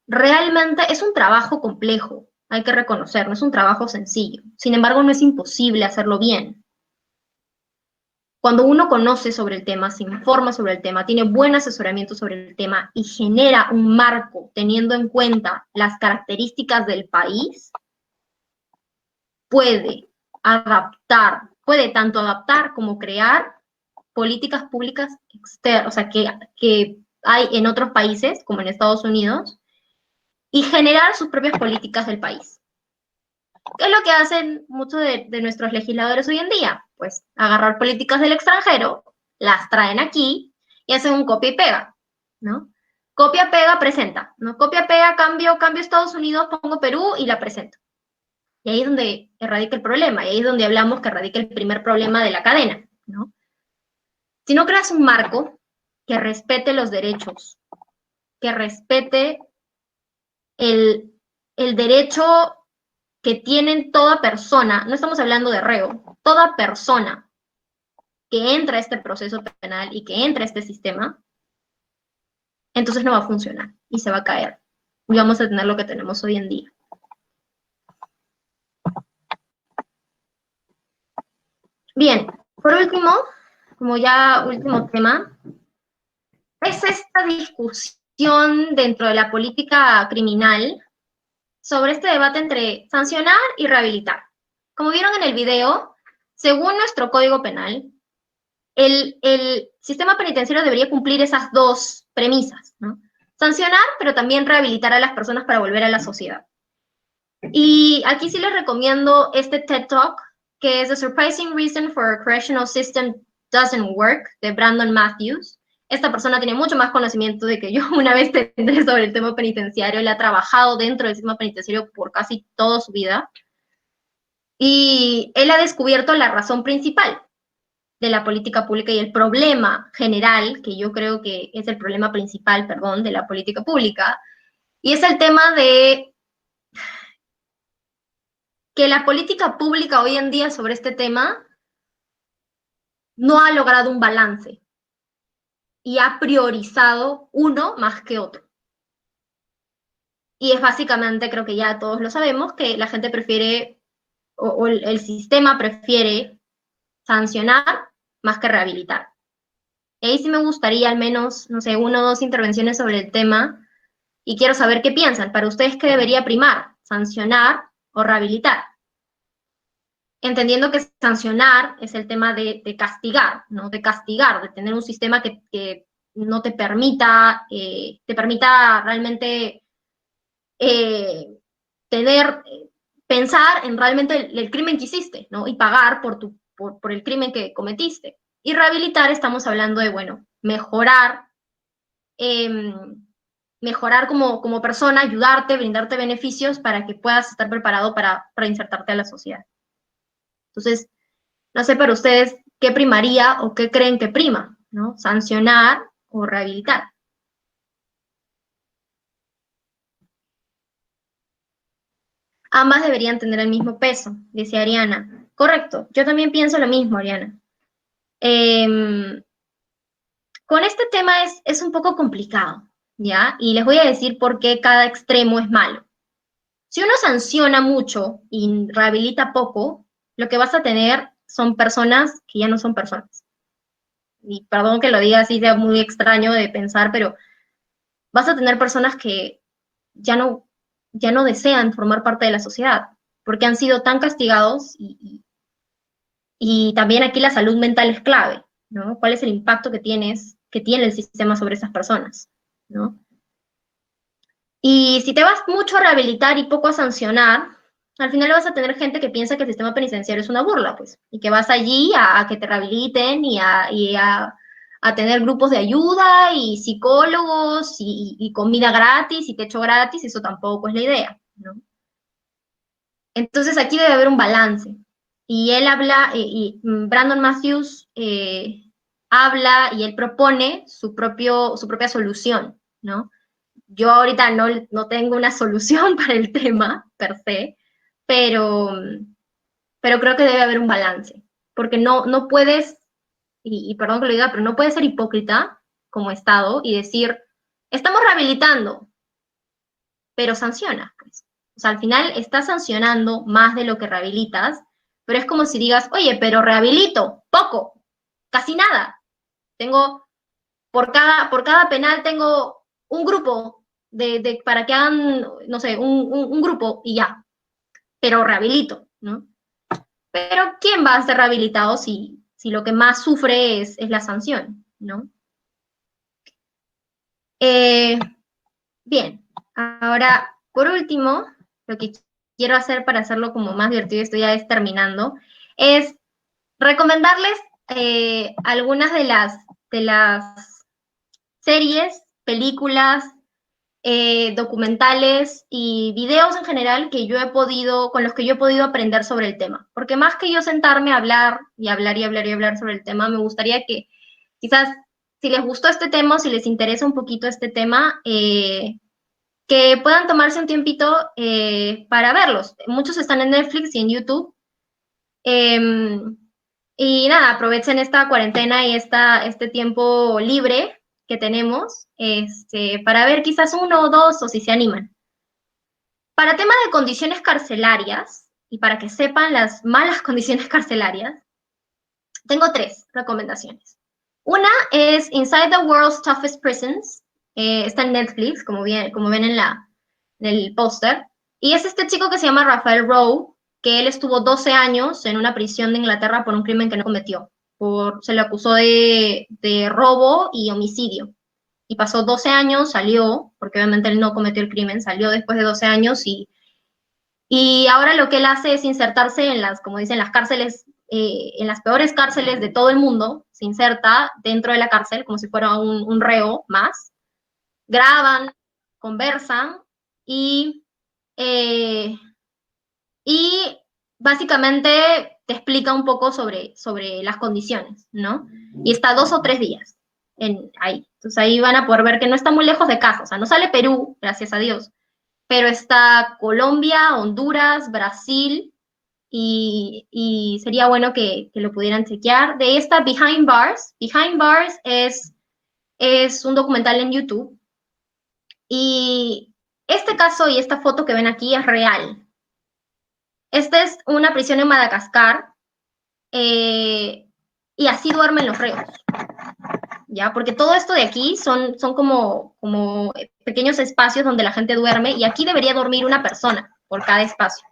Speaker 1: realmente es un trabajo complejo, hay que reconocerlo, es un trabajo sencillo. Sin embargo, no es imposible hacerlo bien. Cuando uno conoce sobre el tema, se informa sobre el tema, tiene buen asesoramiento sobre el tema y genera un marco teniendo en cuenta las características del país, puede tanto adaptar como crear políticas públicas externas, o sea, que hay en otros países, como en Estados Unidos, y generar sus propias políticas del país. ¿Qué es lo que hacen muchos de nuestros legisladores hoy en día? Pues agarrar políticas del extranjero, las traen aquí y hacen un copia y pega, ¿no? Copia, pega, presenta, ¿no? Copia, pega, cambio Estados Unidos, pongo Perú y la presento. Y ahí es donde radica el problema, y ahí es donde hablamos que radica el primer problema de la cadena, ¿no? Si no creas un marco que respete los derechos, que respete el derecho que tienen toda persona, no estamos hablando de reo, toda persona que entra a este proceso penal y que entra a este sistema, entonces no va a funcionar y se va a caer. Y vamos a tener lo que tenemos hoy en día. Bien, por último, como ya último tema, es esta discusión dentro de la política criminal sobre este debate entre sancionar y rehabilitar. Como vieron en el video, según nuestro Código Penal, el sistema penitenciario debería cumplir esas dos premisas, ¿no? Sancionar, pero también rehabilitar a las personas para volver a la sociedad. Y aquí sí les recomiendo este TED Talk, que es The Surprising Reason for a Correctional System Doesn't Work, de Brandon Matthews. Esta persona tiene mucho más conocimiento de que yo. Una vez tendré sobre el tema penitenciario, él ha trabajado dentro del sistema penitenciario por casi toda su vida. Y él ha descubierto la razón principal de la política pública y el problema general, que yo creo que es el problema principal, perdón, de la política pública, y es el tema de que la política pública hoy en día sobre este tema no ha logrado un balance y ha priorizado uno más que otro. Y es básicamente, creo que ya todos lo sabemos, que la gente prefiere, o el sistema prefiere sancionar más que rehabilitar. Y ahí sí me gustaría al menos, no sé, 1 o 2 intervenciones sobre el tema, y quiero saber qué piensan. Para ustedes, ¿qué debería primar? ¿Sancionar o rehabilitar? Entendiendo que sancionar es el tema de castigar, ¿no? De castigar, de tener un sistema que no te permita realmente pensar en realmente el crimen que hiciste, ¿no? Y pagar por el crimen que cometiste. Y rehabilitar, estamos hablando de, bueno, mejorar como persona, ayudarte, brindarte beneficios para que puedas estar preparado para reinsertarte a la sociedad. Entonces, no sé para ustedes qué primaría o qué creen que prima, ¿no? ¿Sancionar o rehabilitar? Ambas deberían tener el mismo peso, dice Ariana. Correcto, yo también pienso lo mismo, Ariana. Con este tema es un poco complicado, ¿ya? Y les voy a decir por qué cada extremo es malo. Si uno sanciona mucho y rehabilita poco, lo que vas a tener son personas que ya no son personas. Y perdón que lo diga así, sea muy extraño de pensar, pero vas a tener personas que ya no desean formar parte de la sociedad, porque han sido tan castigados y también aquí la salud mental es clave, ¿no? ¿Cuál es el impacto que tiene el sistema sobre esas personas, ¿no? Y si te vas mucho a rehabilitar y poco a sancionar, al final vas a tener gente que piensa que el sistema penitenciario es una burla, pues, y que vas allí a que te rehabiliten y a tener grupos de ayuda y psicólogos y comida gratis y techo gratis, eso tampoco es la idea, ¿no? Entonces aquí debe haber un balance. Y él habla, Brandon Matthews habla y él propone su propia solución, ¿no? Yo ahorita no tengo una solución para el tema, per se, pero creo que debe haber un balance, porque no puedes, y perdón que lo diga, pero no puedes ser hipócrita como Estado y decir, estamos rehabilitando, pero sanciona, pues. O sea, al final estás sancionando más de lo que rehabilitas, pero es como si digas, oye, pero rehabilito, poco, casi nada. Por cada penal tengo un grupo para que hagan, no sé, un grupo y ya, pero rehabilito, ¿no? Pero ¿quién va a ser rehabilitado si lo que más sufre es la sanción, ¿no? Bien, ahora, por último, lo que quiero hacer para hacerlo como más divertido, esto ya es terminando, es recomendarles algunas de las series, películas, documentales y videos en general con los que yo he podido aprender sobre el tema. Porque más que yo sentarme a hablar y hablar y hablar y hablar sobre el tema, me gustaría que quizás si les gustó este tema, si les interesa un poquito este tema, que puedan tomarse un tiempito para verlos. Muchos están en Netflix y en YouTube. Y nada, aprovechen esta cuarentena y este tiempo libre que tenemos para ver quizás uno o dos o si se animan. Para temas de condiciones carcelarias, y para que sepan las malas condiciones carcelarias, tengo 3 recomendaciones. Una es Inside the World's Toughest Prisons, está en Netflix, como ven en el póster, y es este chico que se llama Raphael Rowe, que él estuvo 12 años en una prisión de Inglaterra por un crimen que no cometió. Se le acusó de robo y homicidio. Y pasó 12 años, salió, porque obviamente él no cometió el crimen, salió después de 12 años y ahora lo que él hace es insertarse en como dicen, las cárceles, en las peores cárceles de todo el mundo, se inserta dentro de la cárcel como si fuera un reo más. Graban, conversan y básicamente te explica un poco sobre las condiciones, ¿no? Y está 2 o 3 días ahí. Entonces ahí van a poder ver que no está muy lejos de casa, o sea, no sale Perú, gracias a Dios, pero está Colombia, Honduras, Brasil, y sería bueno que lo pudieran chequear. De esta Behind Bars es un documental en YouTube, y este caso y esta foto que ven aquí es real. Esta es una prisión en Madagascar, y así duermen los reos, ¿ya? Porque todo esto de aquí son como pequeños espacios donde la gente duerme, y aquí debería dormir una persona por cada espacio,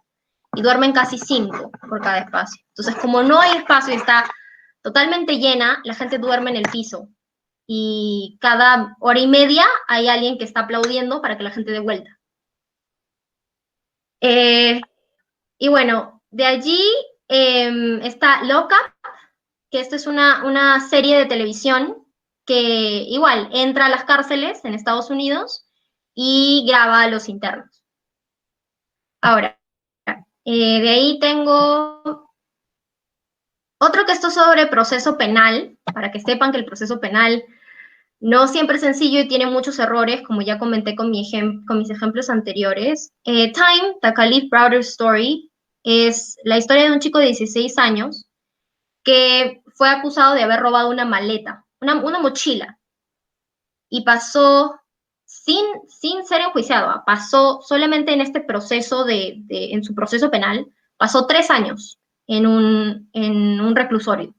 Speaker 1: y duermen casi 5 por cada espacio. Entonces, como no hay espacio y está totalmente llena, la gente duerme en el piso, y cada hora y media hay alguien que está aplaudiendo para que la gente dé vuelta. Y bueno, de allí está Loca, que esto es una serie de televisión que igual entra a las cárceles en Estados Unidos y graba a los internos. Ahora, de ahí tengo otro que esto sobre proceso penal, para que sepan que el proceso penal no siempre es sencillo y tiene muchos errores, como ya comenté con mis ejemplos anteriores. Time, The Khalif Browder Story, es la historia de un chico de 16 años que fue acusado de haber robado una maleta, una mochila, y pasó sin ser enjuiciado, pasó solamente en este proceso en su proceso penal, pasó 3 años en un reclusorio.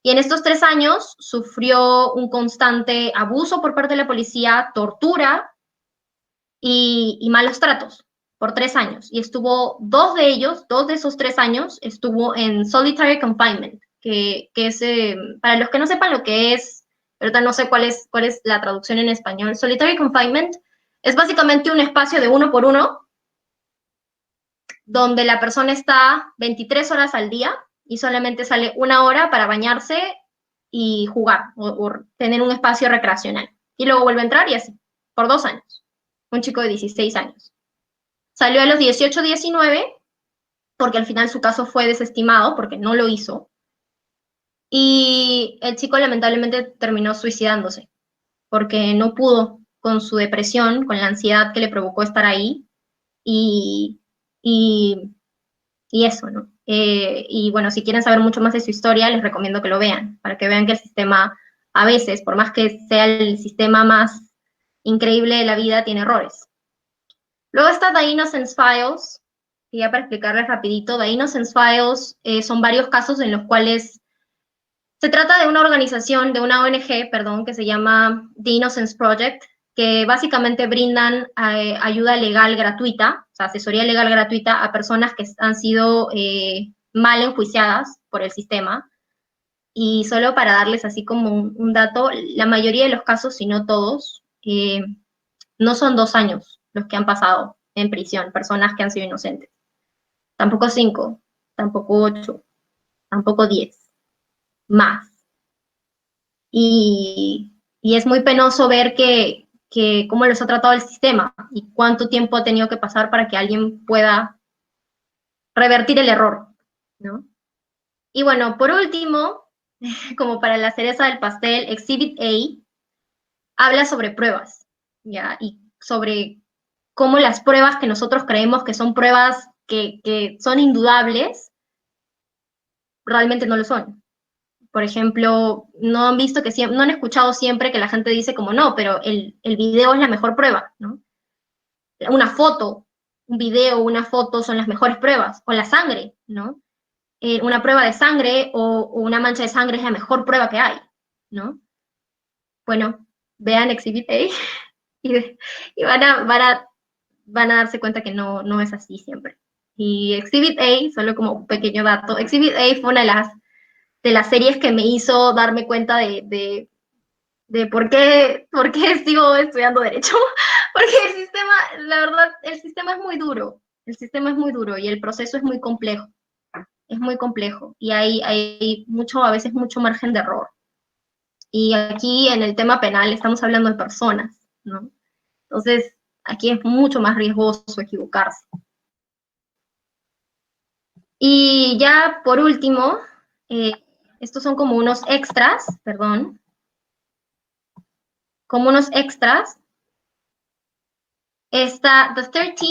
Speaker 1: Y en estos 3 años sufrió un constante abuso por parte de la policía, tortura y malos tratos por 3 años. Y estuvo 2 de esos 3 años, estuvo en solitary confinement, que es, para los que no sepan lo que es, ahorita no sé cuál es la traducción en español. Solitary confinement es básicamente un espacio de 1 por 1, donde la persona está 23 horas al día y solamente sale 1 hora para bañarse y jugar o tener un espacio recreacional. Y luego vuelve a entrar y así, por 2 años. Un chico de 16 años. Salió a los 18, 19, porque al final su caso fue desestimado porque no lo hizo. Y el chico lamentablemente terminó suicidándose porque no pudo con su depresión, con la ansiedad que le provocó estar ahí y eso, ¿no? Y bueno, si quieren saber mucho más de su historia, les recomiendo que lo vean, para que vean que el sistema, a veces, por más que sea el sistema más increíble de la vida, tiene errores. Luego está The Innocence Files, y ya para explicarles rapidito, The Innocence Files son varios casos en los cuales se trata de una organización, de una ONG, perdón, que se llama The Innocence Project, que básicamente brindan ayuda legal gratuita, o sea, asesoría legal gratuita a personas que han sido mal enjuiciadas por el sistema. Y solo para darles así como un dato, la mayoría de los casos, si no todos, no son 2 años los que han pasado en prisión, personas que han sido inocentes. Tampoco 5, tampoco 8, tampoco 10, más. Y Y es muy penoso ver que cómo los ha tratado el sistema y cuánto tiempo ha tenido que pasar para que alguien pueda revertir el error, ¿no? Y bueno, por último, como para la cereza del pastel, Exhibit A habla sobre pruebas, ¿ya? Y sobre cómo las pruebas que nosotros creemos que son pruebas que son indudables, realmente no lo son. Por ejemplo, no han visto que no han escuchado siempre que la gente dice como no, pero el video es la mejor prueba, ¿no? Una foto, un video, una foto son las mejores pruebas, o la sangre, ¿no? Una prueba de sangre o una mancha de sangre es la mejor prueba que hay, ¿no? Bueno, vean Exhibit A y van a darse cuenta que no es así siempre. Y Exhibit A, solo como un pequeño dato, Exhibit A fue una de las series que me hizo darme cuenta de por qué sigo estudiando Derecho. Porque el sistema, la verdad, el sistema es muy duro. El sistema es muy duro y el proceso es muy complejo. Es muy complejo y hay mucho, a veces mucho margen de error. Y aquí en el tema penal estamos hablando de personas, ¿no? Entonces, aquí es mucho más riesgoso equivocarse. Y ya por último, estos son como unos extras, perdón, como unos extras. Está The 13,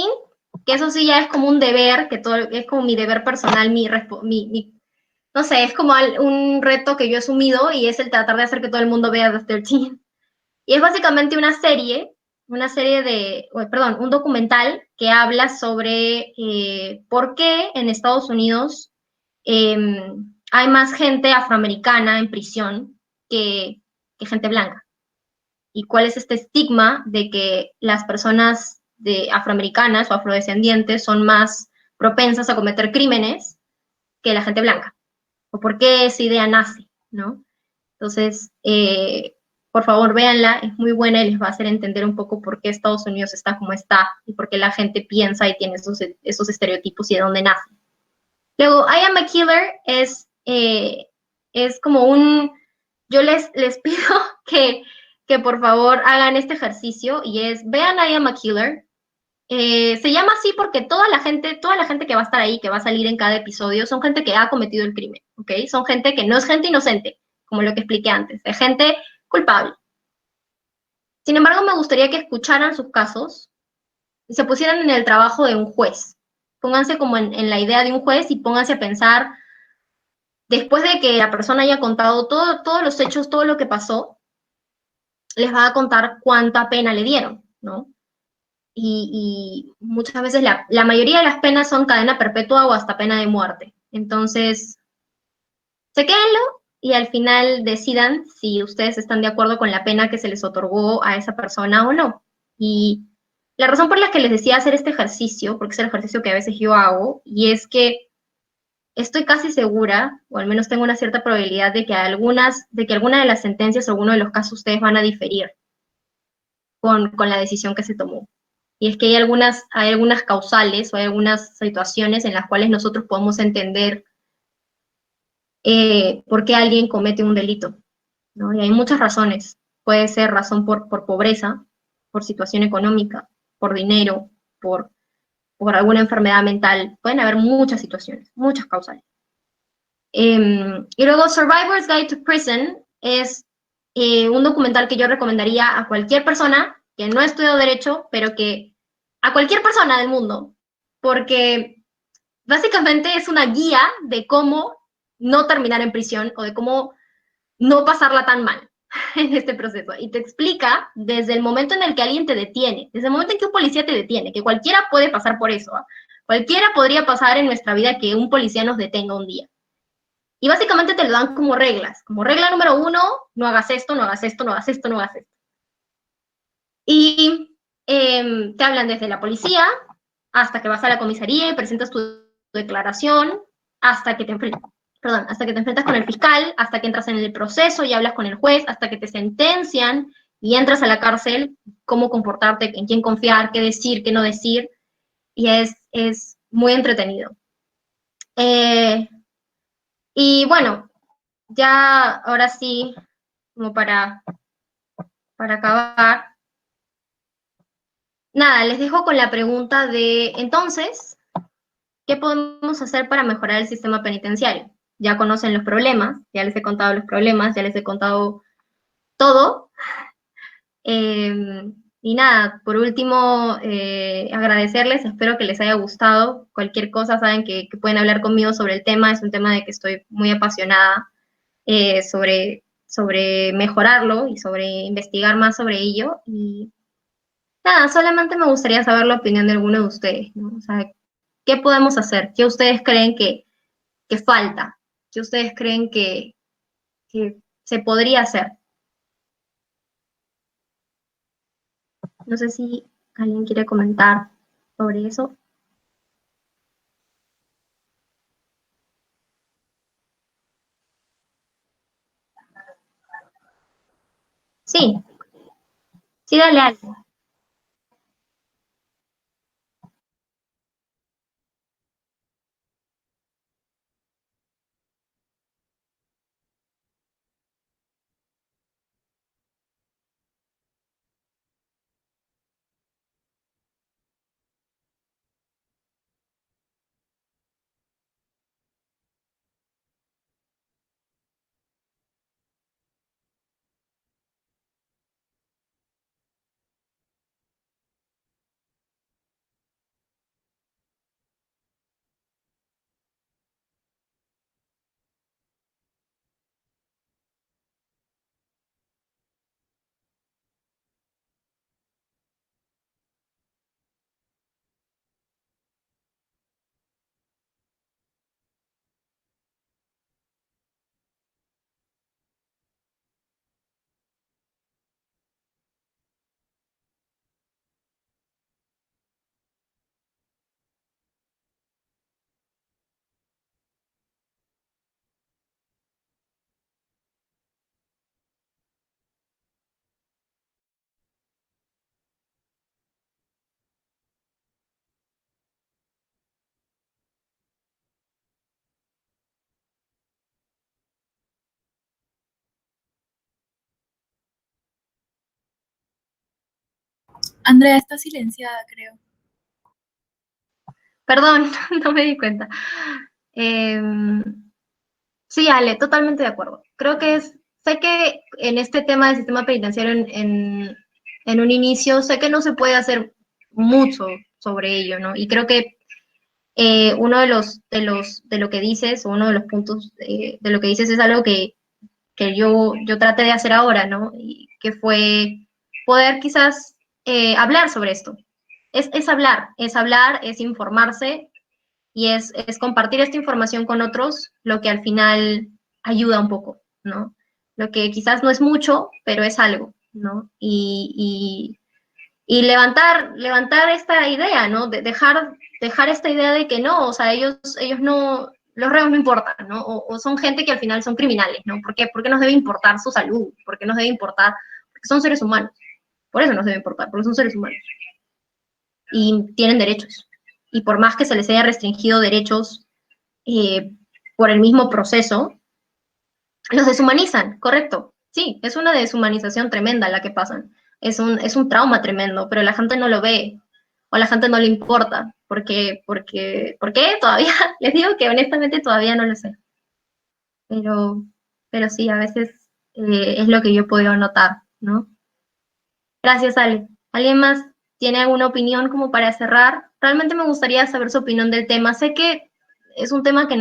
Speaker 1: que eso sí ya es como un deber, que todo, es como mi deber personal, no sé, es como un reto que yo he asumido y es el tratar de hacer que todo el mundo vea The 13. Y es básicamente un documental que habla sobre por qué en Estados Unidos hay más gente afroamericana en prisión que gente blanca. Y cuál es este estigma de que las personas afroamericanas o afrodescendientes son más propensas a cometer crímenes que la gente blanca. O por qué esa idea nace, ¿no? Entonces, por favor, véanla, es muy buena y les va a hacer entender un poco por qué Estados Unidos está como está y por qué la gente piensa y tiene esos estereotipos y de dónde nace. Luego, I Am a Killer es como yo les pido que por favor hagan este ejercicio y vean I Am a Killer. Se llama así porque toda la gente que va a estar ahí, que va a salir en cada episodio, son gente que ha cometido el crimen, ¿ok? Son gente que no es gente inocente, como lo que expliqué antes, es gente culpable. Sin embargo, me gustaría que escucharan sus casos y se pusieran en el trabajo de un juez. Pónganse como en la idea de un juez y pónganse a pensar, después de que la persona haya contado todos los hechos, todo lo que pasó, les va a contar cuánta pena le dieron, ¿no? Y muchas veces la mayoría de las penas son cadena perpetua o hasta pena de muerte. Entonces, chequéenlo y al final decidan si ustedes están de acuerdo con la pena que se les otorgó a esa persona o no. Y la razón por la que les decía hacer este ejercicio, porque es el ejercicio que a veces yo hago, y es que estoy casi segura, o al menos tengo una cierta probabilidad de que alguna de las sentencias o alguno de los casos ustedes van a diferir con la decisión que se tomó. Y es que hay algunas causales o hay algunas situaciones en las cuales nosotros podemos entender por qué alguien comete un delito, ¿no? Y hay muchas razones. Puede ser razón por pobreza, por situación económica, por dinero, por alguna enfermedad mental. Pueden haber muchas situaciones, muchas causales. Y luego Survivor's Guide to Prison es un documental que yo recomendaría a cualquier persona que no ha estudiado Derecho, pero que a cualquier persona del mundo, porque básicamente es una guía de cómo no terminar en prisión o de cómo no pasarla tan mal en este proceso. Y te explica desde el momento en el que alguien te detiene, desde el momento en que un policía te detiene, que cualquiera puede pasar por eso, ¿eh? Cualquiera podría pasar en nuestra vida que un policía nos detenga un día. Y básicamente te lo dan como reglas. Como regla número 1, no hagas esto, no hagas esto, no hagas esto, no hagas esto. Y te hablan desde la policía hasta que vas a la comisaría y presentas tu declaración, hasta que te enfrentas con el fiscal, hasta que entras en el proceso y hablas con el juez, hasta que te sentencian y entras a la cárcel, cómo comportarte, en quién confiar, qué decir, qué no decir. Y es muy entretenido. Y bueno, ya ahora sí, como para para acabar, nada, les dejo con la pregunta de, entonces, ¿qué podemos hacer para mejorar el sistema penitenciario? Ya conocen los problemas, ya les he contado los problemas, ya les he contado todo. Y nada, por último, agradecerles, espero que les haya gustado. Cualquier cosa, saben que pueden hablar conmigo sobre el tema, es un tema de que estoy muy apasionada sobre mejorarlo y sobre investigar más sobre ello. Y nada, solamente me gustaría saber la opinión de alguno de ustedes, ¿no? O sea, ¿qué podemos hacer? ¿Qué ustedes creen que falta? ¿Qué ustedes creen que se podría hacer? No sé si alguien quiere comentar sobre eso. Sí, sí, dale algo.
Speaker 2: Andrea está silenciada, creo.
Speaker 1: Perdón, no me di cuenta. Eh, sí, Ale, totalmente de acuerdo. Creo que sé que en este tema del sistema penitenciario en un inicio, sé que no se puede hacer mucho sobre ello, ¿no? Y creo que uno de lo que dices, o uno de los puntos de lo que dices es algo que yo traté de hacer ahora, ¿no? Y que fue poder quizás hablar sobre esto. Es hablar, es informarse y es compartir esta información con otros, lo que al final ayuda un poco, ¿no? Lo que quizás no es mucho, pero es algo, ¿no? Y levantar esta idea, ¿no? Dejar esta idea de que no, o sea, ellos no, los reos no importan, ¿no? O son gente que al final son criminales, ¿no? ¿Por qué? Porque nos debe importar su salud, porque nos debe importar, porque son seres humanos, por eso nos debe importar, porque son seres humanos y tienen derechos. Y por más que se les haya restringido derechos eh, por el mismo proceso, los deshumanizan, correcto. Sí, es una deshumanización tremenda la que pasan. Es un trauma tremendo, pero la gente no lo ve o a la gente no le importa. ¿Por qué? Todavía, les digo que honestamente todavía no lo sé. Pero, pero sí, a veces es lo que yo he podido notar, ¿no? Gracias, Ale. ¿Alguien más tiene alguna opinión como para cerrar? Realmente me gustaría saber su opinión del tema. Sé que es un tema que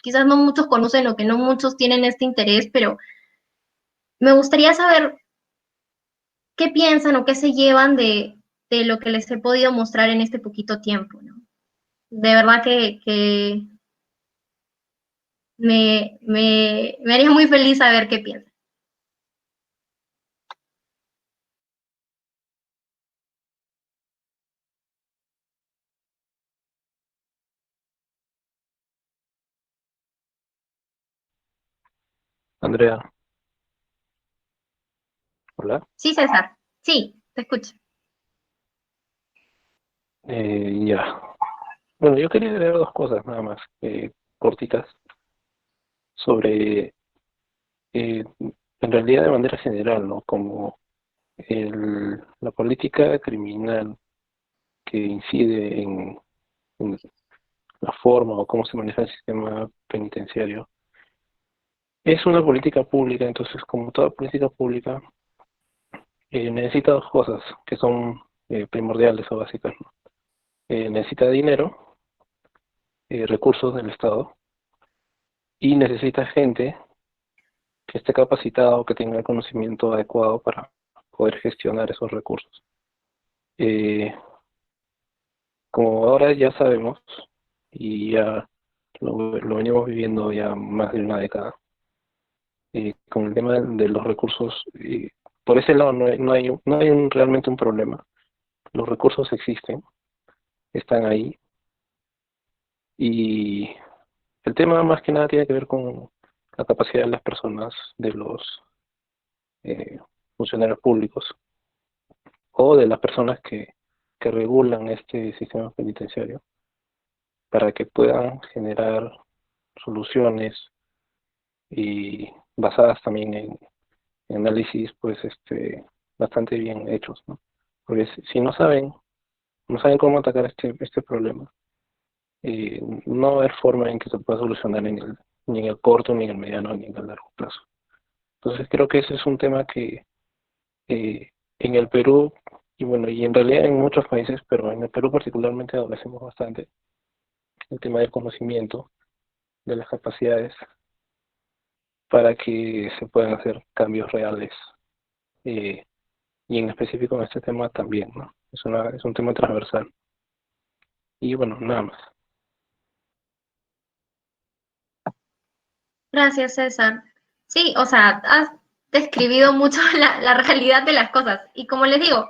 Speaker 1: quizás no muchos conocen o que no muchos tienen este interés, pero me gustaría saber qué piensan o qué se llevan de lo que les he podido mostrar en este poquito tiempo, ¿no? De verdad que me haría muy feliz saber qué piensan.
Speaker 4: Andrea, hola.
Speaker 1: Sí, César. Sí, te escucho.
Speaker 4: Ya. Bueno, yo quería agregar dos cosas nada más, cortitas, sobre, en realidad de manera general, ¿no? Como la política criminal que incide en la forma o cómo se maneja el sistema penitenciario es una política pública. Entonces, como toda política pública, necesita dos cosas que son primordiales o básicas, ¿no? Necesita dinero, recursos del Estado, y necesita gente que esté capacitada o que tenga el conocimiento adecuado para poder gestionar esos recursos. Eh, Como ahora ya sabemos, y ya lo venimos viviendo ya más de una década, con el tema de los recursos, por ese lado no hay realmente un problema. Los recursos existen, están ahí, y el tema más que nada tiene que ver con la capacidad de las personas, de los eh, funcionarios públicos, o de las personas que regulan este sistema penitenciario, para que puedan generar soluciones y basadas también en análisis pues bastante bien hechos, ¿no? Porque si no saben cómo atacar este problema, no va a haber forma en que se pueda solucionar ni en el corto, ni en el mediano, ni en el largo plazo. Entonces creo que ese es un tema que en el Perú, y bueno, y en realidad en muchos países, pero en el Perú particularmente adolecemos bastante, el tema del conocimiento, de las capacidades, para que se puedan hacer cambios reales. eh, y en específico en este tema también, ¿no? Es un tema transversal. Y bueno, nada más.
Speaker 1: Gracias, César. Sí, o sea, has describido mucho la realidad de las cosas. Y como les digo,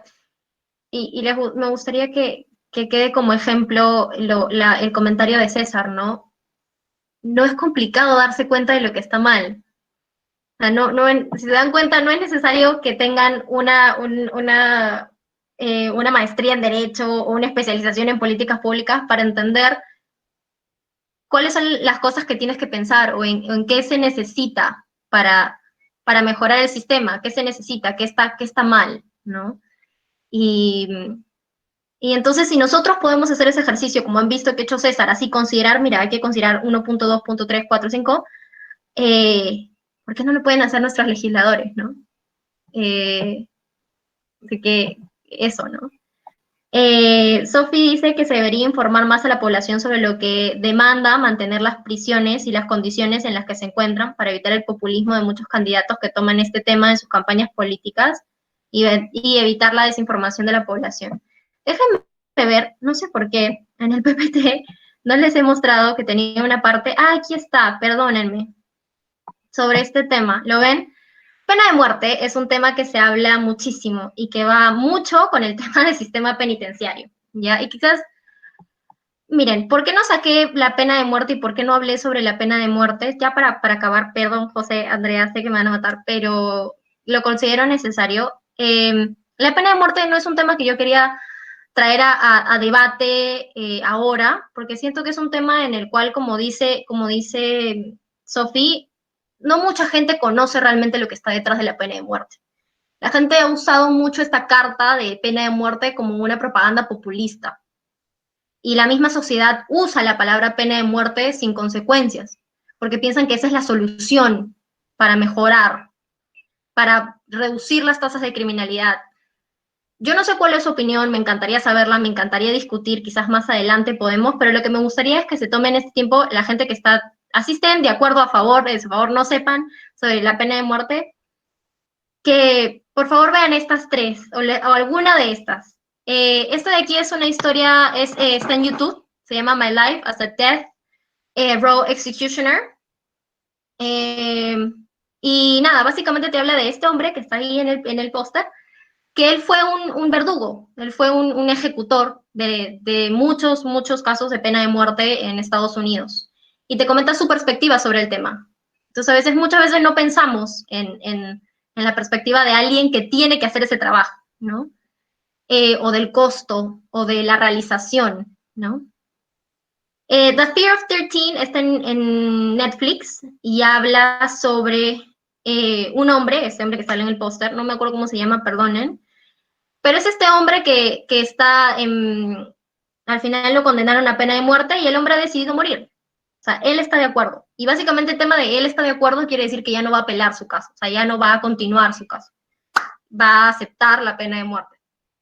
Speaker 1: me gustaría que quede como ejemplo el comentario de César, ¿no? No es complicado darse cuenta de lo que está mal. O sea, si se dan cuenta, no es necesario que tengan una maestría en Derecho o una especialización en políticas públicas para entender cuáles son las cosas que tienes que pensar o en qué se necesita para mejorar el sistema, qué se necesita, qué está mal, ¿no? Y, y entonces, si nosotros podemos hacer ese ejercicio, como han visto que ha hecho César, así considerar, mira, hay que considerar 1.2, 3, 4, 5, ¿por qué no lo pueden hacer nuestros legisladores, no? Así que eso, ¿no? Sophie dice que se debería informar más a la población sobre lo que demanda mantener las prisiones y las condiciones en las que se encuentran para evitar el populismo de muchos candidatos que toman este tema en sus campañas políticas y evitar la desinformación de la población. Déjenme ver, no sé por qué en el PPT no les he mostrado que tenía una parte, aquí está, perdónenme, sobre este tema, ¿lo ven? Pena de muerte es un tema que se habla muchísimo y que va mucho con el tema del sistema penitenciario, ¿ya? Y quizás, miren, ¿por qué no saqué la pena de muerte y por qué no hablé sobre la pena de muerte? Ya para acabar, perdón, José, Andrea, sé que me van a matar, pero lo considero necesario. La pena de muerte no es un tema que yo quería traer a debate ahora, porque siento que es un tema en el cual, como dice Sofía, no mucha gente conoce realmente lo que está detrás de la pena de muerte. La gente ha usado mucho esta carta de pena de muerte como una propaganda populista. Y la misma sociedad usa la palabra pena de muerte sin consecuencias, porque piensan que esa es la solución para mejorar, para reducir las tasas de criminalidad. Yo no sé cuál es su opinión, me encantaría saberla, me encantaría discutir, quizás más adelante podemos, pero lo que me gustaría es que se tomen este tiempo la gente que asisten de acuerdo, a favor, no sepan sobre la pena de muerte, que por favor vean estas tres o alguna de estas. Esta de aquí es una historia, está en YouTube, se llama My Life as a Death Row Executioner. Y nada, básicamente te habla de este hombre que está ahí en el póster, que él fue un verdugo, él fue un ejecutor de muchos casos de pena de muerte en Estados Unidos. Y te comenta su perspectiva sobre el tema. Entonces, muchas veces no pensamos en la perspectiva de alguien que tiene que hacer ese trabajo, ¿no? O del costo, o de la realización, ¿no? The Fear of 13 está en Netflix y habla sobre un hombre, este hombre que sale en el póster, no me acuerdo cómo se llama, perdonen, pero es este hombre que está al final lo condenaron a pena de muerte y el hombre ha decidido morir. O sea, él está de acuerdo. Y básicamente el tema de él está de acuerdo quiere decir que ya no va a apelar su caso, o sea, ya no va a continuar su caso. Va a aceptar la pena de muerte.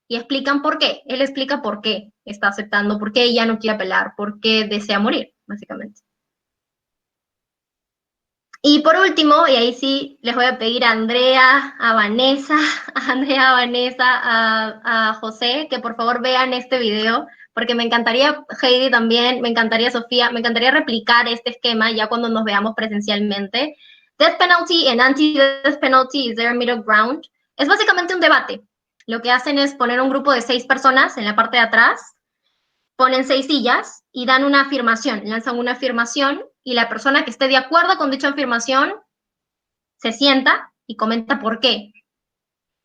Speaker 1: Y explican por qué. Él explica por qué está aceptando, por qué ya no quiere apelar, por qué desea morir, básicamente. Y por último, y ahí sí les voy a pedir a Andrea, a Vanessa, a José, que por favor vean este video, porque me encantaría, Heidi también, me encantaría Sofía, me encantaría replicar este esquema ya cuando nos veamos presencialmente. Death penalty and anti-death penalty, is there a middle ground? Es básicamente un debate. Lo que hacen es poner un grupo de 6 personas en la parte de atrás, ponen 6 sillas y dan una afirmación, lanzan una afirmación y la persona que esté de acuerdo con dicha afirmación se sienta y comenta por qué.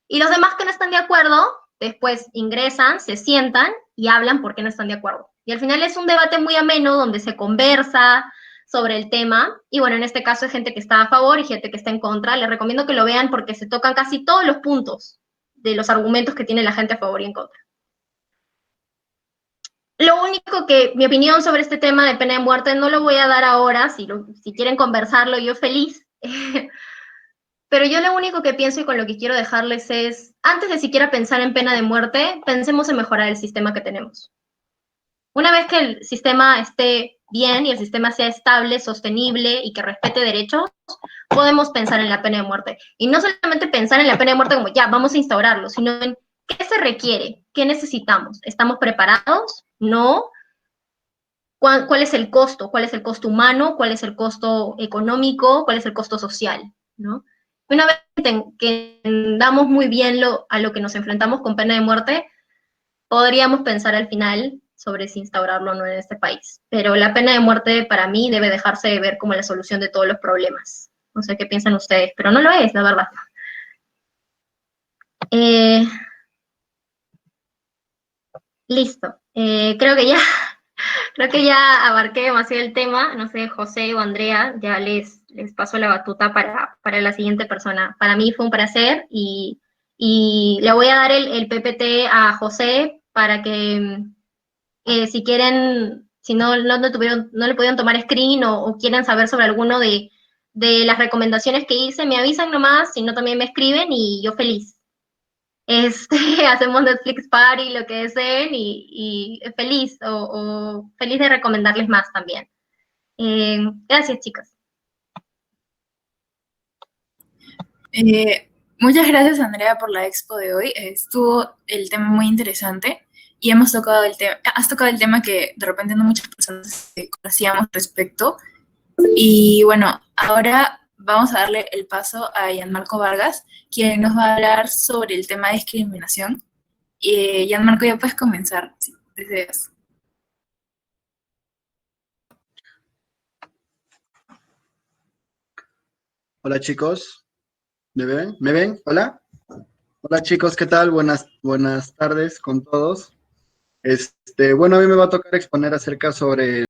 Speaker 1: Y los demás que no están de acuerdo, después ingresan, se sientan y hablan por qué no están de acuerdo. Y al final es un debate muy ameno donde se conversa sobre el tema. Y bueno, en este caso hay gente que está a favor y gente que está en contra. Les recomiendo que lo vean porque se tocan casi todos los puntos de los argumentos que tiene la gente a favor y en contra. Lo único que, mi opinión sobre este tema de pena de muerte, no lo voy a dar ahora, si quieren conversarlo, yo feliz. Pero yo lo único que pienso y con lo que quiero dejarles es, antes de siquiera pensar en pena de muerte, pensemos en mejorar el sistema que tenemos. Una vez que el sistema esté bien y el sistema sea estable, sostenible y que respete derechos, podemos pensar en la pena de muerte. Y no solamente pensar en la pena de muerte como ya, vamos a instaurarlo, sino en qué se requiere, qué necesitamos. ¿Estamos preparados? ¿No? ¿Cuál es el costo? ¿Cuál es el costo humano? ¿Cuál es el costo económico? ¿Cuál es el costo social? ¿No? Una vez que entendamos muy bien a lo que nos enfrentamos con pena de muerte, podríamos pensar al final sobre si instaurarlo o no en este país. Pero la pena de muerte para mí debe dejarse de ver como la solución de todos los problemas. No sé qué piensan ustedes, pero no lo es, la verdad. Listo. Creo que ya abarqué demasiado el tema. No sé, José o Andrea, ya les paso la batuta para la siguiente persona. Para mí fue un placer y le voy a dar el PPT a José para que si quieren, si no le pudieron tomar screen o quieren saber sobre alguno de las recomendaciones que hice, me avisan nomás, si no también me escriben y yo feliz. Hacemos Netflix Party, lo que deseen y feliz o feliz de recomendarles más también. Gracias, chicos.
Speaker 2: Muchas gracias, Andrea, por la expo de hoy. Estuvo el tema muy interesante y has tocado el tema que de repente no muchas personas conocíamos respecto. Y bueno, ahora vamos a darle el paso a Gianmarco Vargas, quien nos va a hablar sobre el tema de discriminación. Gianmarco, ya puedes comenzar, si deseas.
Speaker 5: Hola chicos, ¿me ven? ¿Me ven? ¿Hola? Hola chicos, ¿qué tal? Buenas tardes con todos. Bueno, a mí me va a tocar exponer acerca sobre